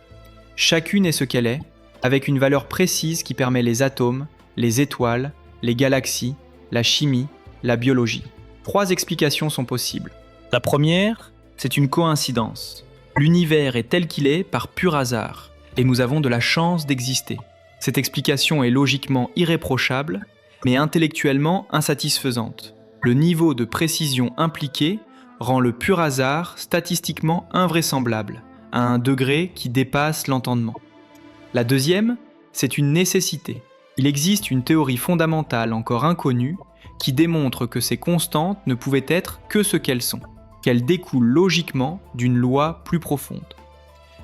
Chacune est ce qu'elle est, avec une valeur précise qui permet les atomes, les étoiles, les galaxies, la chimie, la biologie. 3 explications sont possibles. La première, c'est une coïncidence. L'univers est tel qu'il est par pur hasard, et nous avons de la chance d'exister. Cette explication est logiquement irréprochable, mais intellectuellement insatisfaisante. Le niveau de précision impliqué rend le pur hasard statistiquement invraisemblable, à un degré qui dépasse l'entendement. La deuxième, c'est une nécessité. Il existe une théorie fondamentale encore inconnue qui démontre que ces constantes ne pouvaient être que ce qu'elles sont, qu'elles découlent logiquement d'une loi plus profonde.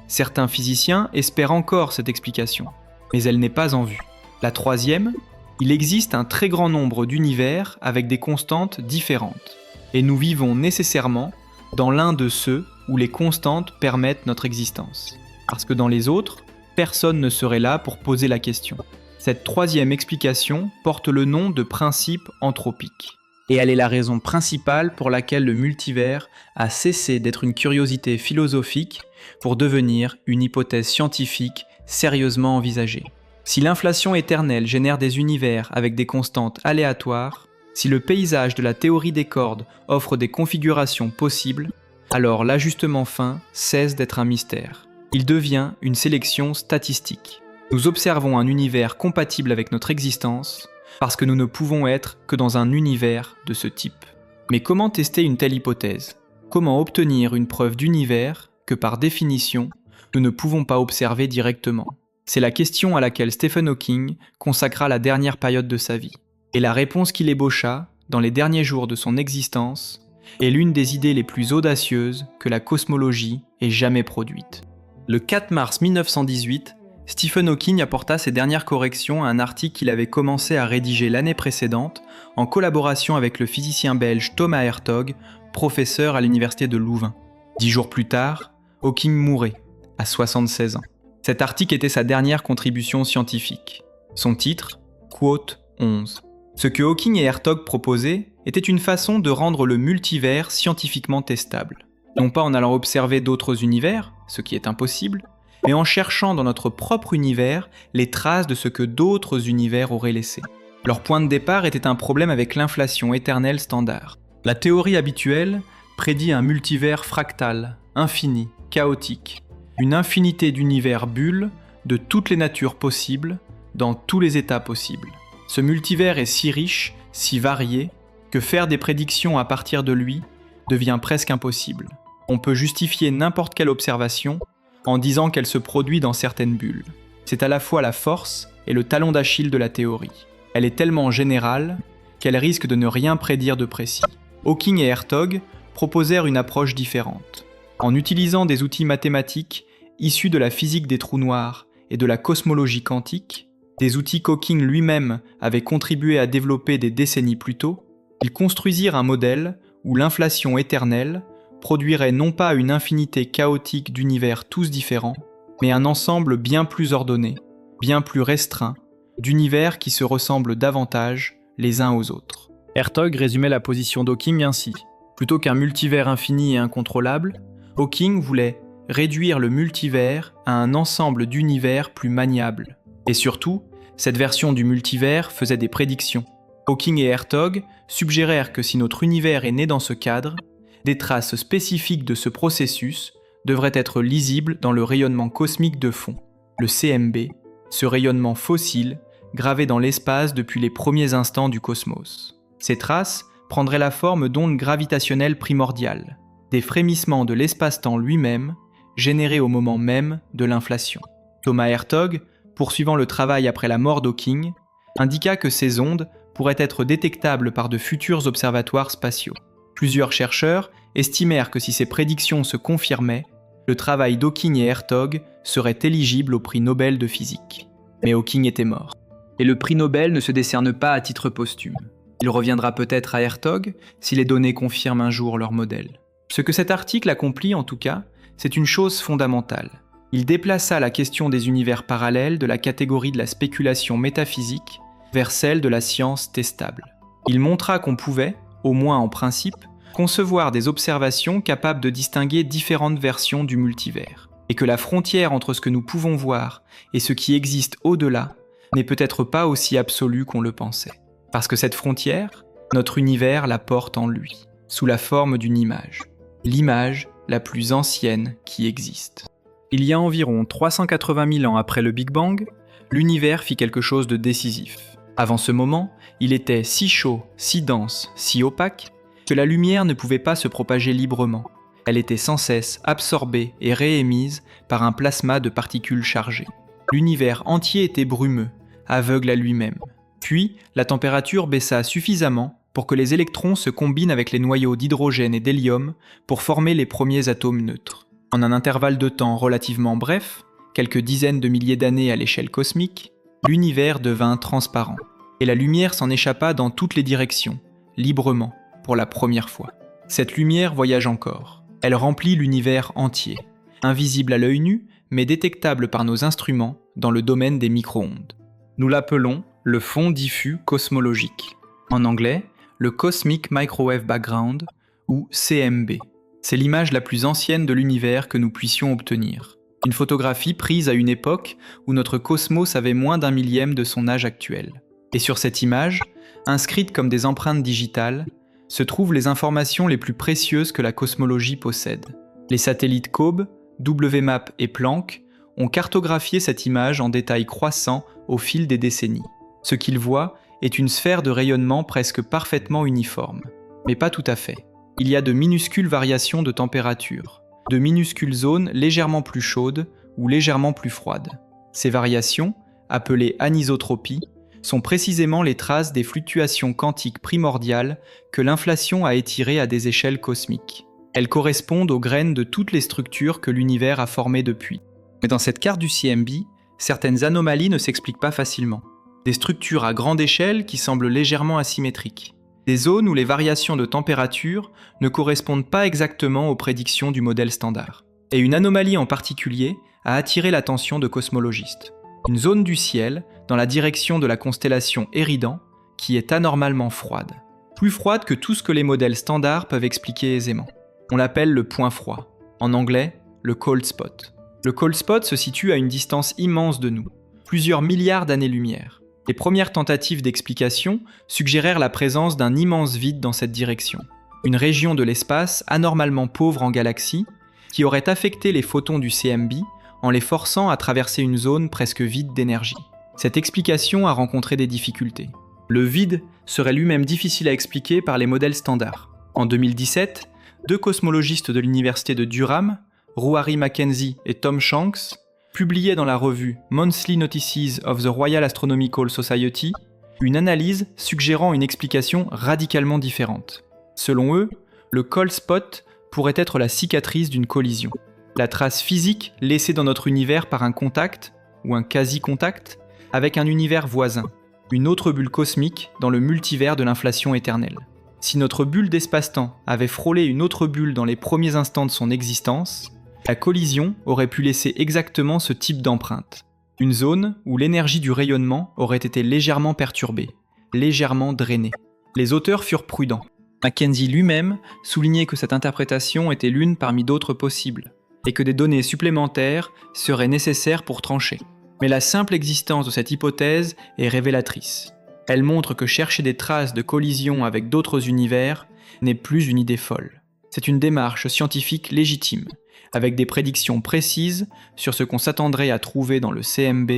Certains physiciens espèrent encore cette explication, mais elle n'est pas en vue. La troisième, il existe un très grand nombre d'univers avec des constantes différentes, et nous vivons nécessairement dans l'un de ceux où les constantes permettent notre existence, parce que dans les autres, personne ne serait là pour poser la question. Cette troisième explication porte le nom de principe anthropique. Et elle est la raison principale pour laquelle le multivers a cessé d'être une curiosité philosophique pour devenir une hypothèse scientifique sérieusement envisagée. Si l'inflation éternelle génère des univers avec des constantes aléatoires, si le paysage de la théorie des cordes offre des configurations possibles, alors l'ajustement fin cesse d'être un mystère. Il devient une sélection statistique. Nous observons un univers compatible avec notre existence parce que nous ne pouvons être que dans un univers de ce type. Mais comment tester une telle hypothèse ? Comment obtenir une preuve d'univers que par définition, nous ne pouvons pas observer directement ? C'est la question à laquelle Stephen Hawking consacra la dernière période de sa vie. Et la réponse qu'il ébaucha, dans les derniers jours de son existence, est l'une des idées les plus audacieuses que la cosmologie ait jamais produites. Le 4 mars 1918, Stephen Hawking apporta ses dernières corrections à un article qu'il avait commencé à rédiger l'année précédente en collaboration avec le physicien belge Thomas Hertog, professeur à l'université de Louvain. 10 jours plus tard, Hawking mourait, à 76 ans. Cet article était sa dernière contribution scientifique. Son titre, Quote 11. Ce que Hawking et Hertog proposaient était une façon de rendre le multivers scientifiquement testable. Non pas en allant observer d'autres univers, ce qui est impossible, mais en cherchant dans notre propre univers les traces de ce que d'autres univers auraient laissé. Leur point de départ était un problème avec l'inflation éternelle standard. La théorie habituelle prédit un multivers fractal, infini, chaotique, une infinité d'univers bulles de toutes les natures possibles, dans tous les états possibles. Ce multivers est si riche, si varié, que faire des prédictions à partir de lui devient presque impossible. On peut justifier n'importe quelle observation en disant qu'elle se produit dans certaines bulles. C'est à la fois la force et le talon d'Achille de la théorie. Elle est tellement générale qu'elle risque de ne rien prédire de précis. Hawking et Hertog proposèrent une approche différente. En utilisant des outils mathématiques issus de la physique des trous noirs et de la cosmologie quantique, des outils qu'Hawking lui-même avait contribué à développer des décennies plus tôt, ils construisirent un modèle où l'inflation éternelle produirait non pas une infinité chaotique d'univers tous différents, mais un ensemble bien plus ordonné, bien plus restreint, d'univers qui se ressemblent davantage les uns aux autres. Hertog résumait la position d'Hawking ainsi. Plutôt qu'un multivers infini et incontrôlable, Hawking voulait réduire le multivers à un ensemble d'univers plus maniables. Et surtout, cette version du multivers faisait des prédictions. Hawking et Hertog suggérèrent que si notre univers est né dans ce cadre, des traces spécifiques de ce processus devraient être lisibles dans le rayonnement cosmique de fond, le CMB, ce rayonnement fossile gravé dans l'espace depuis les premiers instants du cosmos. Ces traces prendraient la forme d'ondes gravitationnelles primordiales, des frémissements de l'espace-temps lui-même, générés au moment même de l'inflation. Thomas Hertog, poursuivant le travail après la mort d'Hawking, indiqua que ces ondes pourraient être détectables par de futurs observatoires spatiaux. Plusieurs chercheurs estimèrent que si ces prédictions se confirmaient, le travail d'Hawking et Hertog serait éligible au prix Nobel de physique. Mais Hawking était mort. Et le prix Nobel ne se décerne pas à titre posthume. Il reviendra peut-être à Hertog si les données confirment un jour leur modèle. Ce que cet article accomplit en tout cas, c'est une chose fondamentale. Il déplaça la question des univers parallèles de la catégorie de la spéculation métaphysique vers celle de la science testable. Il montra qu'on pouvait, au moins en principe, concevoir des observations capables de distinguer différentes versions du multivers, et que la frontière entre ce que nous pouvons voir et ce qui existe au-delà n'est peut-être pas aussi absolue qu'on le pensait. Parce que cette frontière, notre univers la porte en lui, sous la forme d'une image. L'image la plus ancienne qui existe. Il y a environ 380 000 ans après le Big Bang, l'univers fit quelque chose de décisif. Avant ce moment, il était si chaud, si dense, si opaque, que la lumière ne pouvait pas se propager librement. Elle était sans cesse absorbée et réémise par un plasma de particules chargées. L'univers entier était brumeux, aveugle à lui-même. Puis, la température baissa suffisamment pour que les électrons se combinent avec les noyaux d'hydrogène et d'hélium pour former les premiers atomes neutres. En un intervalle de temps relativement bref, quelques dizaines de milliers d'années à l'échelle cosmique, l'univers devint transparent. Et la lumière s'en échappa dans toutes les directions, librement, pour la première fois. Cette lumière voyage encore. Elle remplit l'univers entier, invisible à l'œil nu, mais détectable par nos instruments dans le domaine des micro-ondes. Nous l'appelons le fond diffus cosmologique. En anglais, le Cosmic Microwave Background, ou CMB. C'est l'image la plus ancienne de l'univers que nous puissions obtenir. Une photographie prise à une époque où notre cosmos avait moins d'un millième de son âge actuel. Et sur cette image, inscrite comme des empreintes digitales, se trouvent les informations les plus précieuses que la cosmologie possède. Les satellites COBE, WMAP et Planck ont cartographié cette image en détail croissant au fil des décennies. Ce qu'ils voient est une sphère de rayonnement presque parfaitement uniforme. Mais pas tout à fait. Il y a de minuscules variations de température, de minuscules zones légèrement plus chaudes ou légèrement plus froides. Ces variations, appelées anisotropies, sont précisément les traces des fluctuations quantiques primordiales que l'inflation a étirées à des échelles cosmiques. Elles correspondent aux graines de toutes les structures que l'univers a formées depuis. Mais dans cette carte du CMB, certaines anomalies ne s'expliquent pas facilement. Des structures à grande échelle qui semblent légèrement asymétriques. Des zones où les variations de température ne correspondent pas exactement aux prédictions du modèle standard. Et une anomalie en particulier a attiré l'attention de cosmologistes. Une zone du ciel dans la direction de la constellation Éridan qui est anormalement froide. Plus froide que tout ce que les modèles standards peuvent expliquer aisément. On l'appelle le point froid. En anglais, le cold spot. Le cold spot se situe à une distance immense de nous, plusieurs milliards d'années-lumière. Les premières tentatives d'explication suggérèrent la présence d'un immense vide dans cette direction. Une région de l'espace anormalement pauvre en galaxies qui aurait affecté les photons du CMB en les forçant à traverser une zone presque vide d'énergie. Cette explication a rencontré des difficultés. Le vide serait lui-même difficile à expliquer par les modèles standards. En 2017, deux cosmologistes de l'université de Durham, Ruari Mackenzie et Tom Shanks, publiaient dans la revue Monthly Notices of the Royal Astronomical Society une analyse suggérant une explication radicalement différente. Selon eux, le cold spot pourrait être la cicatrice d'une collision. La trace physique laissée dans notre univers par un contact, ou un quasi-contact, avec un univers voisin, une autre bulle cosmique dans le multivers de l'inflation éternelle. Si notre bulle d'espace-temps avait frôlé une autre bulle dans les premiers instants de son existence, la collision aurait pu laisser exactement ce type d'empreinte. Une zone où l'énergie du rayonnement aurait été légèrement perturbée, légèrement drainée. Les auteurs furent prudents. Mackenzie lui-même soulignait que cette interprétation était l'une parmi d'autres possibles, et que des données supplémentaires seraient nécessaires pour trancher. Mais la simple existence de cette hypothèse est révélatrice. Elle montre que chercher des traces de collision avec d'autres univers n'est plus une idée folle. C'est une démarche scientifique légitime, avec des prédictions précises sur ce qu'on s'attendrait à trouver dans le CMB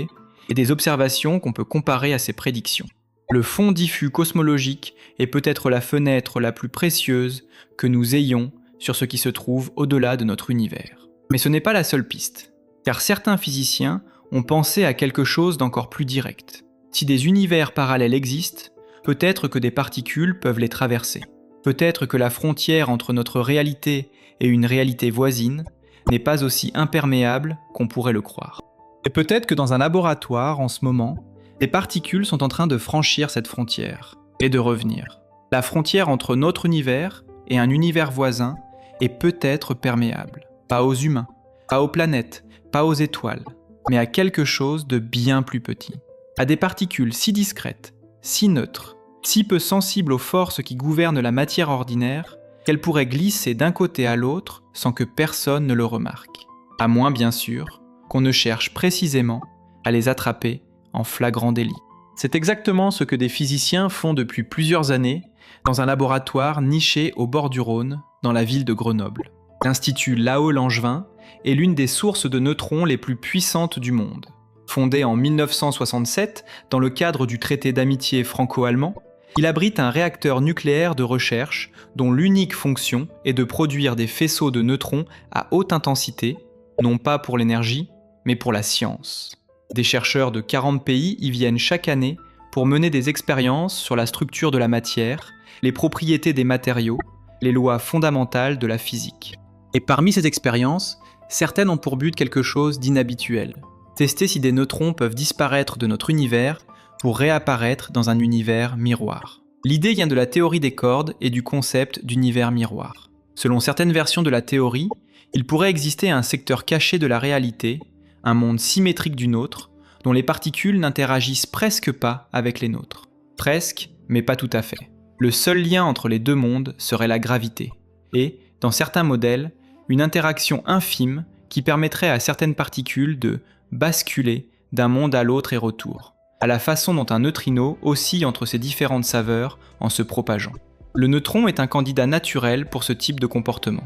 et des observations qu'on peut comparer à ces prédictions. Le fond diffus cosmologique est peut-être la fenêtre la plus précieuse que nous ayons sur ce qui se trouve au-delà de notre univers. Mais ce n'est pas la seule piste, car certains physiciens ont pensé à quelque chose d'encore plus direct. Si des univers parallèles existent, peut-être que des particules peuvent les traverser. Peut-être que la frontière entre notre réalité et une réalité voisine n'est pas aussi imperméable qu'on pourrait le croire. Et peut-être que dans un laboratoire, en ce moment, des particules sont en train de franchir cette frontière et de revenir. La frontière entre notre univers et un univers voisin est peut-être perméable. Pas aux humains, pas aux planètes, pas aux étoiles, mais à quelque chose de bien plus petit. À des particules si discrètes, si neutres, si peu sensibles aux forces qui gouvernent la matière ordinaire, qu'elles pourraient glisser d'un côté à l'autre sans que personne ne le remarque. À moins, bien sûr, qu'on ne cherche précisément à les attraper en flagrant délit. C'est exactement ce que des physiciens font depuis plusieurs années dans un laboratoire niché au bord du Rhône, dans la ville de Grenoble. L'Institut Laue-Langevin est l'une des sources de neutrons les plus puissantes du monde. Fondé en 1967 dans le cadre du traité d'amitié franco-allemand, il abrite un réacteur nucléaire de recherche dont l'unique fonction est de produire des faisceaux de neutrons à haute intensité, non pas pour l'énergie, mais pour la science. Des chercheurs de 40 pays y viennent chaque année pour mener des expériences sur la structure de la matière, les propriétés des matériaux, les lois fondamentales de la physique. Et parmi ces expériences, certaines ont pour but quelque chose d'inhabituel. Tester si des neutrons peuvent disparaître de notre univers pour réapparaître dans un univers miroir. L'idée vient de la théorie des cordes et du concept d'univers miroir. Selon certaines versions de la théorie, il pourrait exister un secteur caché de la réalité, un monde symétrique du nôtre, dont les particules n'interagissent presque pas avec les nôtres. Presque, mais pas tout à fait. Le seul lien entre les deux mondes serait la gravité, et, dans certains modèles, une interaction infime qui permettrait à certaines particules de basculer d'un monde à l'autre et retour, à la façon dont un neutrino oscille entre ces différentes saveurs en se propageant. Le neutron est un candidat naturel pour ce type de comportement.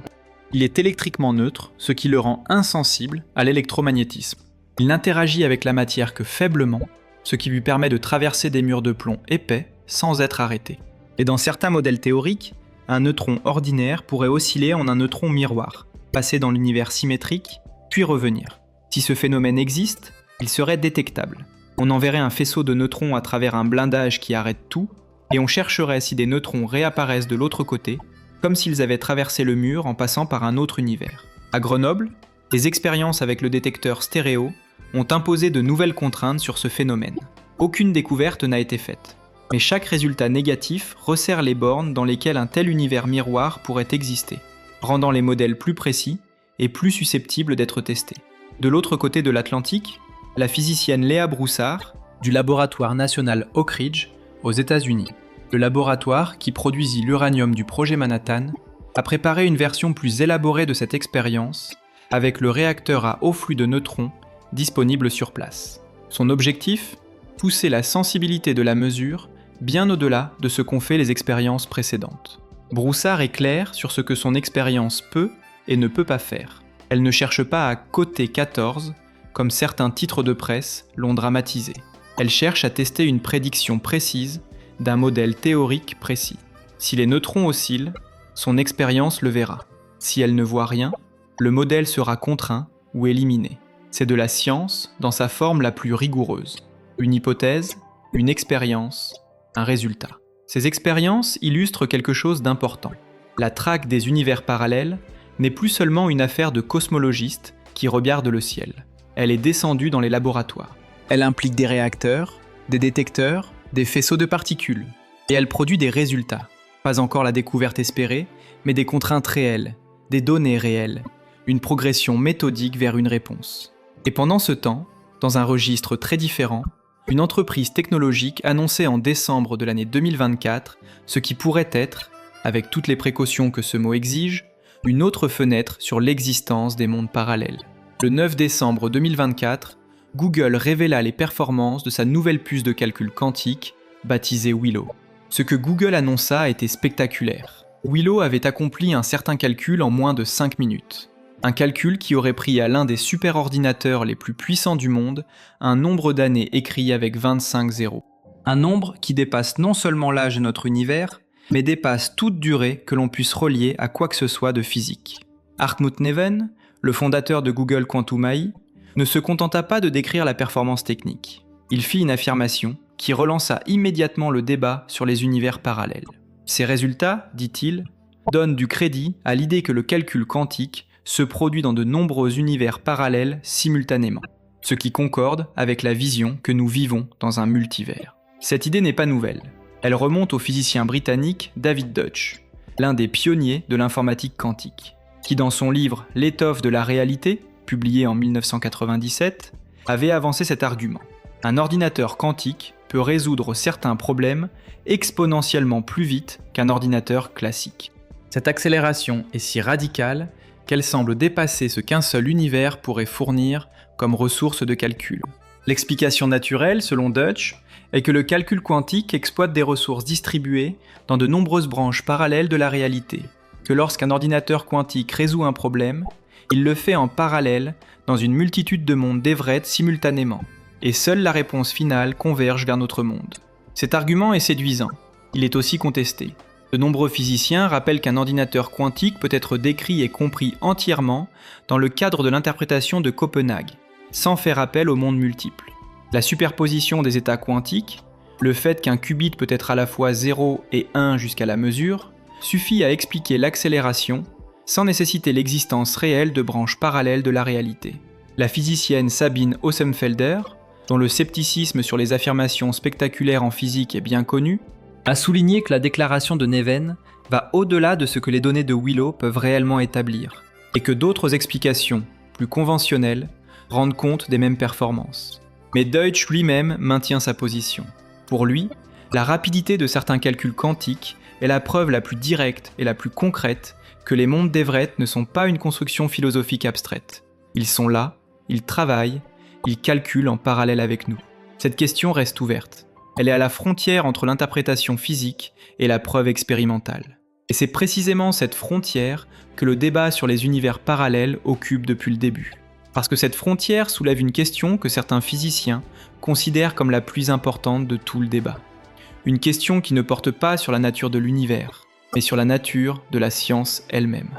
Il est électriquement neutre, ce qui le rend insensible à l'électromagnétisme. Il n'interagit avec la matière que faiblement, ce qui lui permet de traverser des murs de plomb épais sans être arrêté. Et dans certains modèles théoriques, un neutron ordinaire pourrait osciller en un neutron miroir, passer dans l'univers symétrique, puis revenir. Si ce phénomène existe, il serait détectable. On enverrait un faisceau de neutrons à travers un blindage qui arrête tout, et on chercherait si des neutrons réapparaissent de l'autre côté, comme s'ils avaient traversé le mur en passant par un autre univers. À Grenoble, les expériences avec le détecteur stéréo ont imposé de nouvelles contraintes sur ce phénomène. Aucune découverte n'a été faite, mais chaque résultat négatif resserre les bornes dans lesquelles un tel univers miroir pourrait exister, rendant les modèles plus précis et plus susceptibles d'être testés. De l'autre côté de l'Atlantique, la physicienne Léa Broussard, du laboratoire national Oak Ridge, aux États-Unis, le laboratoire qui produisit l'uranium du projet Manhattan, a préparé une version plus élaborée de cette expérience avec le réacteur à haut flux de neutrons disponible sur place. Son objectif ? Pousser la sensibilité de la mesure bien au-delà de ce qu'ont fait les expériences précédentes. Broussard est claire sur ce que son expérience peut et ne peut pas faire. Elle ne cherche pas à coter 14, comme certains titres de presse l'ont dramatisé. Elle cherche à tester une prédiction précise d'un modèle théorique précis. Si les neutrons oscillent, son expérience le verra. Si elle ne voit rien, le modèle sera contraint ou éliminé. C'est de la science dans sa forme la plus rigoureuse. Une hypothèse, une expérience, un résultat. Ces expériences illustrent quelque chose d'important. La traque des univers parallèles n'est plus seulement une affaire de cosmologistes qui regardent le ciel. Elle est descendue dans les laboratoires. Elle implique des réacteurs, des détecteurs, des faisceaux de particules. Et elle produit des résultats. Pas encore la découverte espérée, mais des contraintes réelles, des données réelles, une progression méthodique vers une réponse. Et pendant ce temps, dans un registre très différent, une entreprise technologique annonçait en décembre de l'année 2024 ce qui pourrait être, avec toutes les précautions que ce mot exige, une autre fenêtre sur l'existence des mondes parallèles. Le 9 décembre 2024, Google révéla les performances de sa nouvelle puce de calcul quantique, baptisée Willow. Ce que Google annonça était spectaculaire. Willow avait accompli un certain calcul en moins de 5 minutes. Un calcul qui aurait pris à l'un des superordinateurs les plus puissants du monde un nombre d'années écrit avec 25 zéros. Un nombre qui dépasse non seulement l'âge de notre univers, mais dépasse toute durée que l'on puisse relier à quoi que ce soit de physique. Hartmut Neven, le fondateur de Google Quantum AI, ne se contenta pas de décrire la performance technique. Il fit une affirmation qui relança immédiatement le débat sur les univers parallèles. Ces résultats, dit-il, donnent du crédit à l'idée que le calcul quantique se produit dans de nombreux univers parallèles simultanément, ce qui concorde avec la vision que nous vivons dans un multivers. Cette idée n'est pas nouvelle. Elle remonte au physicien britannique David Deutsch, l'un des pionniers de l'informatique quantique, qui dans son livre « L'étoffe de la réalité », publié en 1997, avait avancé cet argument. Un ordinateur quantique peut résoudre certains problèmes exponentiellement plus vite qu'un ordinateur classique. Cette accélération est si radicale qu'elle semble dépasser ce qu'un seul univers pourrait fournir comme ressource de calcul. L'explication naturelle, selon Deutsch, est que le calcul quantique exploite des ressources distribuées dans de nombreuses branches parallèles de la réalité, que lorsqu'un ordinateur quantique résout un problème, il le fait en parallèle dans une multitude de mondes d'Everett simultanément, et seule la réponse finale converge vers notre monde. Cet argument est séduisant. Il est aussi contesté. De nombreux physiciens rappellent qu'un ordinateur quantique peut être décrit et compris entièrement dans le cadre de l'interprétation de Copenhague, sans faire appel aux mondes multiples. La superposition des états quantiques, le fait qu'un qubit peut être à la fois 0 et 1 jusqu'à la mesure, suffit à expliquer l'accélération sans nécessiter l'existence réelle de branches parallèles de la réalité. La physicienne Sabine Hossenfelder, dont le scepticisme sur les affirmations spectaculaires en physique est bien connu, a souligné que la déclaration de Neven va au-delà de ce que les données de Willow peuvent réellement établir, et que d'autres explications, plus conventionnelles, rendent compte des mêmes performances. Mais Deutsch lui-même maintient sa position. Pour lui, la rapidité de certains calculs quantiques est la preuve la plus directe et la plus concrète que les mondes d'Everett ne sont pas une construction philosophique abstraite. Ils sont là, ils travaillent, ils calculent en parallèle avec nous. Cette question reste ouverte. Elle est à la frontière entre l'interprétation physique et la preuve expérimentale. Et c'est précisément cette frontière que le débat sur les univers parallèles occupe depuis le début. Parce que cette frontière soulève une question que certains physiciens considèrent comme la plus importante de tout le débat. Une question qui ne porte pas sur la nature de l'univers, mais sur la nature de la science elle-même.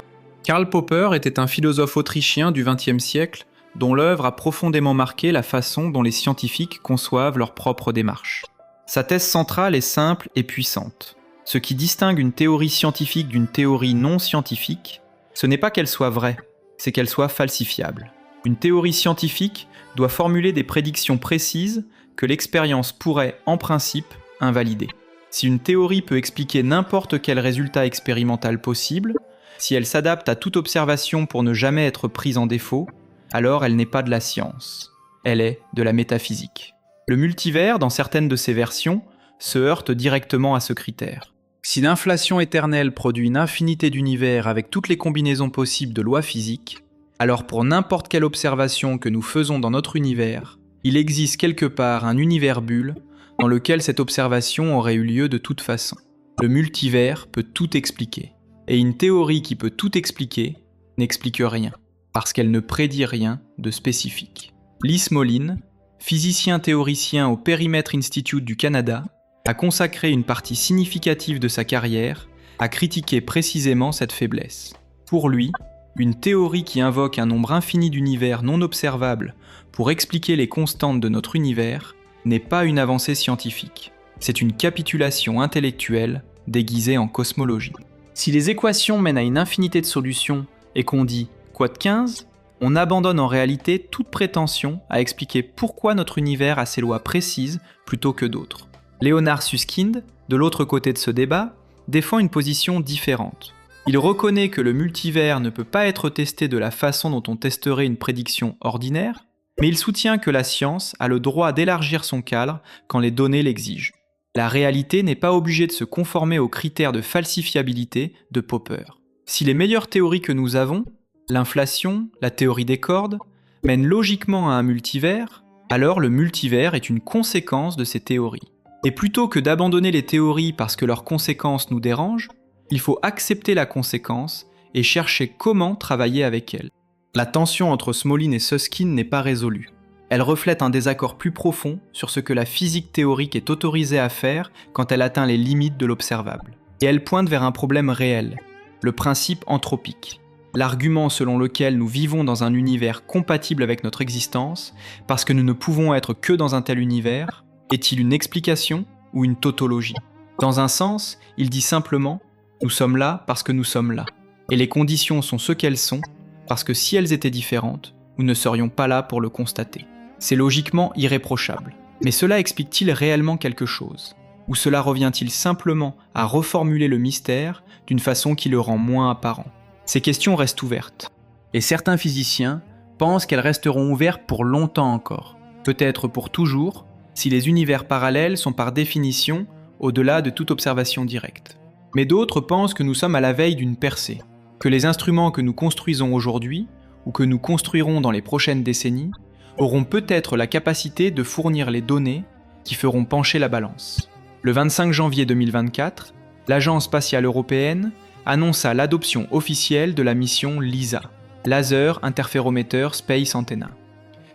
Karl Popper était un philosophe autrichien du XXe siècle dont l'œuvre a profondément marqué la façon dont les scientifiques conçoivent leur propre démarche. Sa thèse centrale est simple et puissante. Ce qui distingue une théorie scientifique d'une théorie non scientifique, ce n'est pas qu'elle soit vraie, c'est qu'elle soit falsifiable. Une théorie scientifique doit formuler des prédictions précises que l'expérience pourrait, en principe, invalider. Si une théorie peut expliquer n'importe quel résultat expérimental possible, si elle s'adapte à toute observation pour ne jamais être prise en défaut, alors elle n'est pas de la science, elle est de la métaphysique. Le multivers, dans certaines de ses versions, se heurte directement à ce critère. Si l'inflation éternelle produit une infinité d'univers avec toutes les combinaisons possibles de lois physiques, alors pour n'importe quelle observation que nous faisons dans notre univers, il existe quelque part un univers bulle dans lequel cette observation aurait eu lieu de toute façon. Le multivers peut tout expliquer. Et une théorie qui peut tout expliquer n'explique rien, parce qu'elle ne prédit rien de spécifique. Lise Moline, physicien théoricien au Perimeter Institute du Canada, a consacré une partie significative de sa carrière à critiquer précisément cette faiblesse. Pour lui, une théorie qui invoque un nombre infini d'univers non observables pour expliquer les constantes de notre univers n'est pas une avancée scientifique. C'est une capitulation intellectuelle déguisée en cosmologie. Si les équations mènent à une infinité de solutions et qu'on dit « quod 15 », on abandonne en réalité toute prétention à expliquer pourquoi notre univers a ses lois précises plutôt que d'autres. Leonard Susskind, de l'autre côté de ce débat, défend une position différente. Il reconnaît que le multivers ne peut pas être testé de la façon dont on testerait une prédiction ordinaire, mais il soutient que la science a le droit d'élargir son cadre quand les données l'exigent. La réalité n'est pas obligée de se conformer aux critères de falsifiabilité de Popper. Si les meilleures théories que nous avons, l'inflation, la théorie des cordes, mènent logiquement à un multivers, alors le multivers est une conséquence de ces théories. Et plutôt que d'abandonner les théories parce que leurs conséquences nous dérangent, il faut accepter la conséquence et chercher comment travailler avec elle. La tension entre Smolin et Susskind n'est pas résolue. Elle reflète un désaccord plus profond sur ce que la physique théorique est autorisée à faire quand elle atteint les limites de l'observable. Et elle pointe vers un problème réel, le principe anthropique. L'argument selon lequel nous vivons dans un univers compatible avec notre existence, parce que nous ne pouvons être que dans un tel univers, est-il une explication ou une tautologie ? Dans un sens, il dit simplement « nous sommes là parce que nous sommes là ». Et les conditions sont ce qu'elles sont, parce que si elles étaient différentes, nous ne serions pas là pour le constater. C'est logiquement irréprochable. Mais cela explique-t-il réellement quelque chose ? Ou cela revient-il simplement à reformuler le mystère d'une façon qui le rend moins apparent ? Ces questions restent ouvertes. Et certains physiciens pensent qu'elles resteront ouvertes pour longtemps encore. Peut-être pour toujours, si les univers parallèles sont par définition au-delà de toute observation directe. Mais d'autres pensent que nous sommes à la veille d'une percée, que les instruments que nous construisons aujourd'hui, ou que nous construirons dans les prochaines décennies, auront peut-être la capacité de fournir les données qui feront pencher la balance. Le 25 janvier 2024, l'Agence spatiale européenne annonça l'adoption officielle de la mission LISA, Laser Interferometer Space Antenna.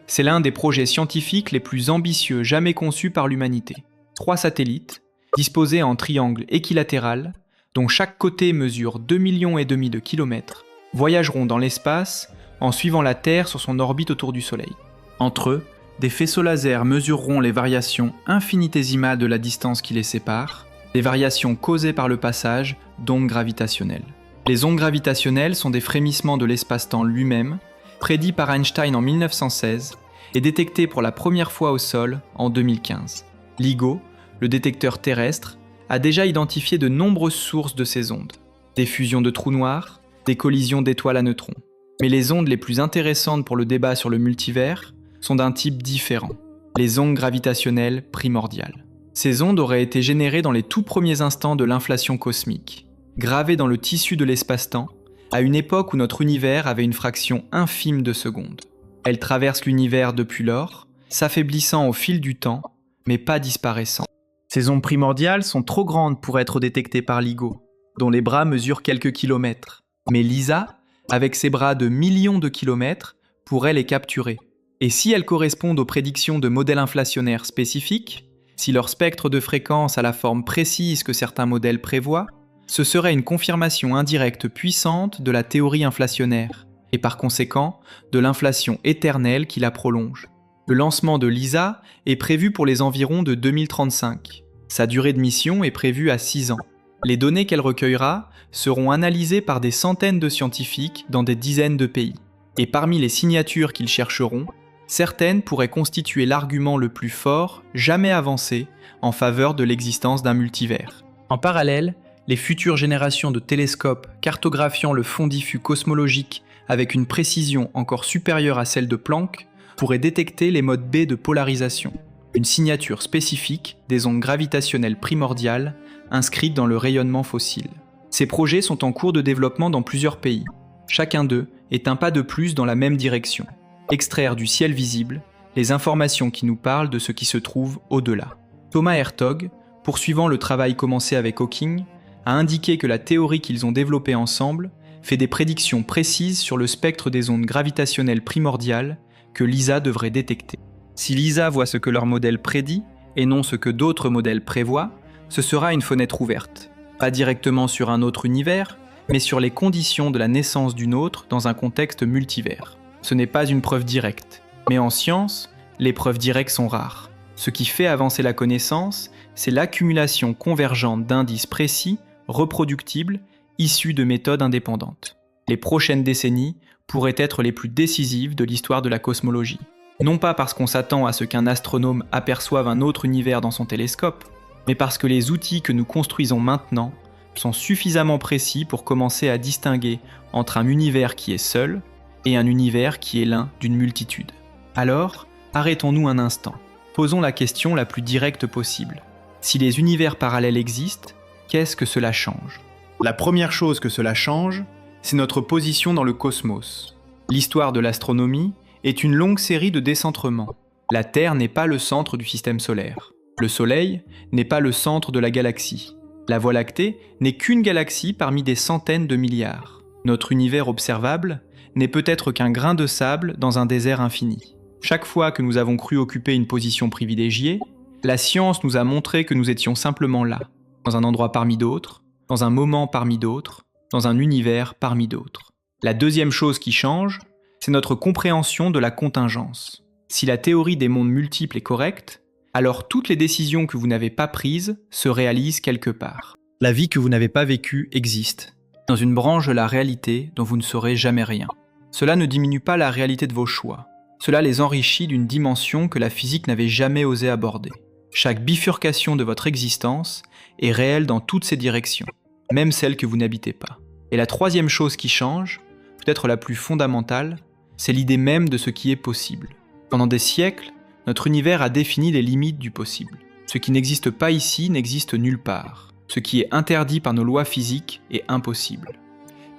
C'est l'un des projets scientifiques les plus ambitieux jamais conçus par l'humanité. 3 satellites, disposés en triangle équilatéral, dont chaque côté mesure 2,5 millions de kilomètres, voyageront dans l'espace en suivant la Terre sur son orbite autour du Soleil. Entre eux, des faisceaux laser mesureront les variations infinitésimales de la distance qui les sépare, des variations causées par le passage d'ondes gravitationnelles. Les ondes gravitationnelles sont des frémissements de l'espace-temps lui-même, prédits par Einstein en 1916 et détectés pour la première fois au sol en 2015. LIGO, le détecteur terrestre, a déjà identifié de nombreuses sources de ces ondes. Des fusions de trous noirs, des collisions d'étoiles à neutrons. Mais les ondes les plus intéressantes pour le débat sur le multivers sont d'un type différent, les ondes gravitationnelles primordiales. Ces ondes auraient été générées dans les tout premiers instants de l'inflation cosmique, gravées dans le tissu de l'espace-temps, à une époque où notre univers avait une fraction infime de seconde. Elles traversent l'univers depuis lors, s'affaiblissant au fil du temps, mais pas disparaissant. Ces ondes primordiales sont trop grandes pour être détectées par LIGO, dont les bras mesurent quelques kilomètres. Mais LISA, avec ses bras de millions de kilomètres, pourrait les capturer. Et si elles correspondent aux prédictions de modèles inflationnaires spécifiques, si leur spectre de fréquence a la forme précise que certains modèles prévoient, ce serait une confirmation indirecte puissante de la théorie inflationnaire, et par conséquent de l'inflation éternelle qui la prolonge. Le lancement de LISA est prévu pour les environs de 2035. Sa durée de mission est prévue à 6 ans. Les données qu'elle recueillera seront analysées par des centaines de scientifiques dans des dizaines de pays. Et parmi les signatures qu'ils chercheront, certaines pourraient constituer l'argument le plus fort jamais avancé en faveur de l'existence d'un multivers. En parallèle, les futures générations de télescopes cartographiant le fond diffus cosmologique avec une précision encore supérieure à celle de Planck pourraient détecter les modes B de polarisation, une signature spécifique des ondes gravitationnelles primordiales inscrites dans le rayonnement fossile. Ces projets sont en cours de développement dans plusieurs pays. Chacun d'eux est un pas de plus dans la même direction, extraire du ciel visible les informations qui nous parlent de ce qui se trouve au-delà. Thomas Hertog, poursuivant le travail commencé avec Hawking, a indiqué que la théorie qu'ils ont développée ensemble fait des prédictions précises sur le spectre des ondes gravitationnelles primordiales que LISA devrait détecter. Si LISA voit ce que leur modèle prédit, et non ce que d'autres modèles prévoient, ce sera une fenêtre ouverte. Pas directement sur un autre univers, mais sur les conditions de la naissance d'une autre dans un contexte multivers. Ce n'est pas une preuve directe, mais en science, les preuves directes sont rares. Ce qui fait avancer la connaissance, c'est l'accumulation convergente d'indices précis, reproductibles, issus de méthodes indépendantes. Les prochaines décennies pourraient être les plus décisives de l'histoire de la cosmologie. Non pas parce qu'on s'attend à ce qu'un astronome aperçoive un autre univers dans son télescope, mais parce que les outils que nous construisons maintenant sont suffisamment précis pour commencer à distinguer entre un univers qui est seul et un univers qui est l'un d'une multitude. Alors, arrêtons-nous un instant. Posons la question la plus directe possible. Si les univers parallèles existent, qu'est-ce que cela change ? La première chose que cela change, c'est notre position dans le cosmos. L'histoire de l'astronomie est une longue série de décentrements. La Terre n'est pas le centre du système solaire. Le Soleil n'est pas le centre de la galaxie. La Voie lactée n'est qu'une galaxie parmi des centaines de milliards. Notre univers observable n'est peut-être qu'un grain de sable dans un désert infini. Chaque fois que nous avons cru occuper une position privilégiée, la science nous a montré que nous étions simplement là, dans un endroit parmi d'autres, dans un moment parmi d'autres, dans un univers parmi d'autres. La deuxième chose qui change, c'est notre compréhension de la contingence. Si la théorie des mondes multiples est correcte, alors toutes les décisions que vous n'avez pas prises se réalisent quelque part. La vie que vous n'avez pas vécue existe, dans une branche de la réalité dont vous ne saurez jamais rien. Cela ne diminue pas la réalité de vos choix. Cela les enrichit d'une dimension que la physique n'avait jamais osé aborder. Chaque bifurcation de votre existence est réelle dans toutes ces directions, même celles que vous n'habitez pas. Et la troisième chose qui change, peut-être la plus fondamentale, c'est l'idée même de ce qui est possible. Pendant des siècles, notre univers a défini les limites du possible. Ce qui n'existe pas ici n'existe nulle part. Ce qui est interdit par nos lois physiques est impossible.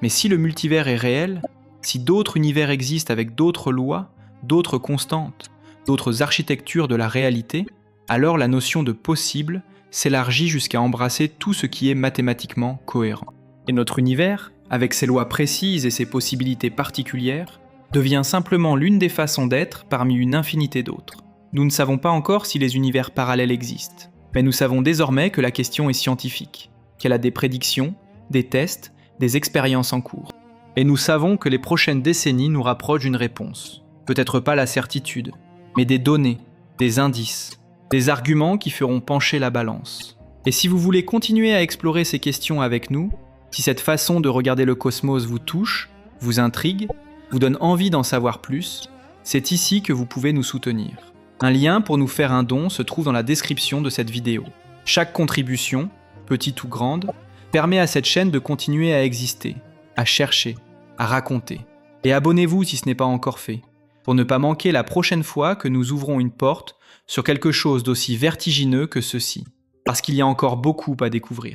Mais si le multivers est réel, si d'autres univers existent avec d'autres lois, d'autres constantes, d'autres architectures de la réalité, alors la notion de possible s'élargit jusqu'à embrasser tout ce qui est mathématiquement cohérent. Et notre univers, avec ses lois précises et ses possibilités particulières, devient simplement l'une des façons d'être parmi une infinité d'autres. Nous ne savons pas encore si les univers parallèles existent, mais nous savons désormais que la question est scientifique, qu'elle a des prédictions, des tests, des expériences en cours. Et nous savons que les prochaines décennies nous rapprochent d'une réponse. Peut-être pas la certitude, mais des données, des indices, des arguments qui feront pencher la balance. Et si vous voulez continuer à explorer ces questions avec nous, si cette façon de regarder le cosmos vous touche, vous intrigue, vous donne envie d'en savoir plus, c'est ici que vous pouvez nous soutenir. Un lien pour nous faire un don se trouve dans la description de cette vidéo. Chaque contribution, petite ou grande, permet à cette chaîne de continuer à exister, à chercher, à raconter. Et abonnez-vous si ce n'est pas encore fait, pour ne pas manquer la prochaine fois que nous ouvrons une porte sur quelque chose d'aussi vertigineux que ceci, parce qu'il y a encore beaucoup à découvrir.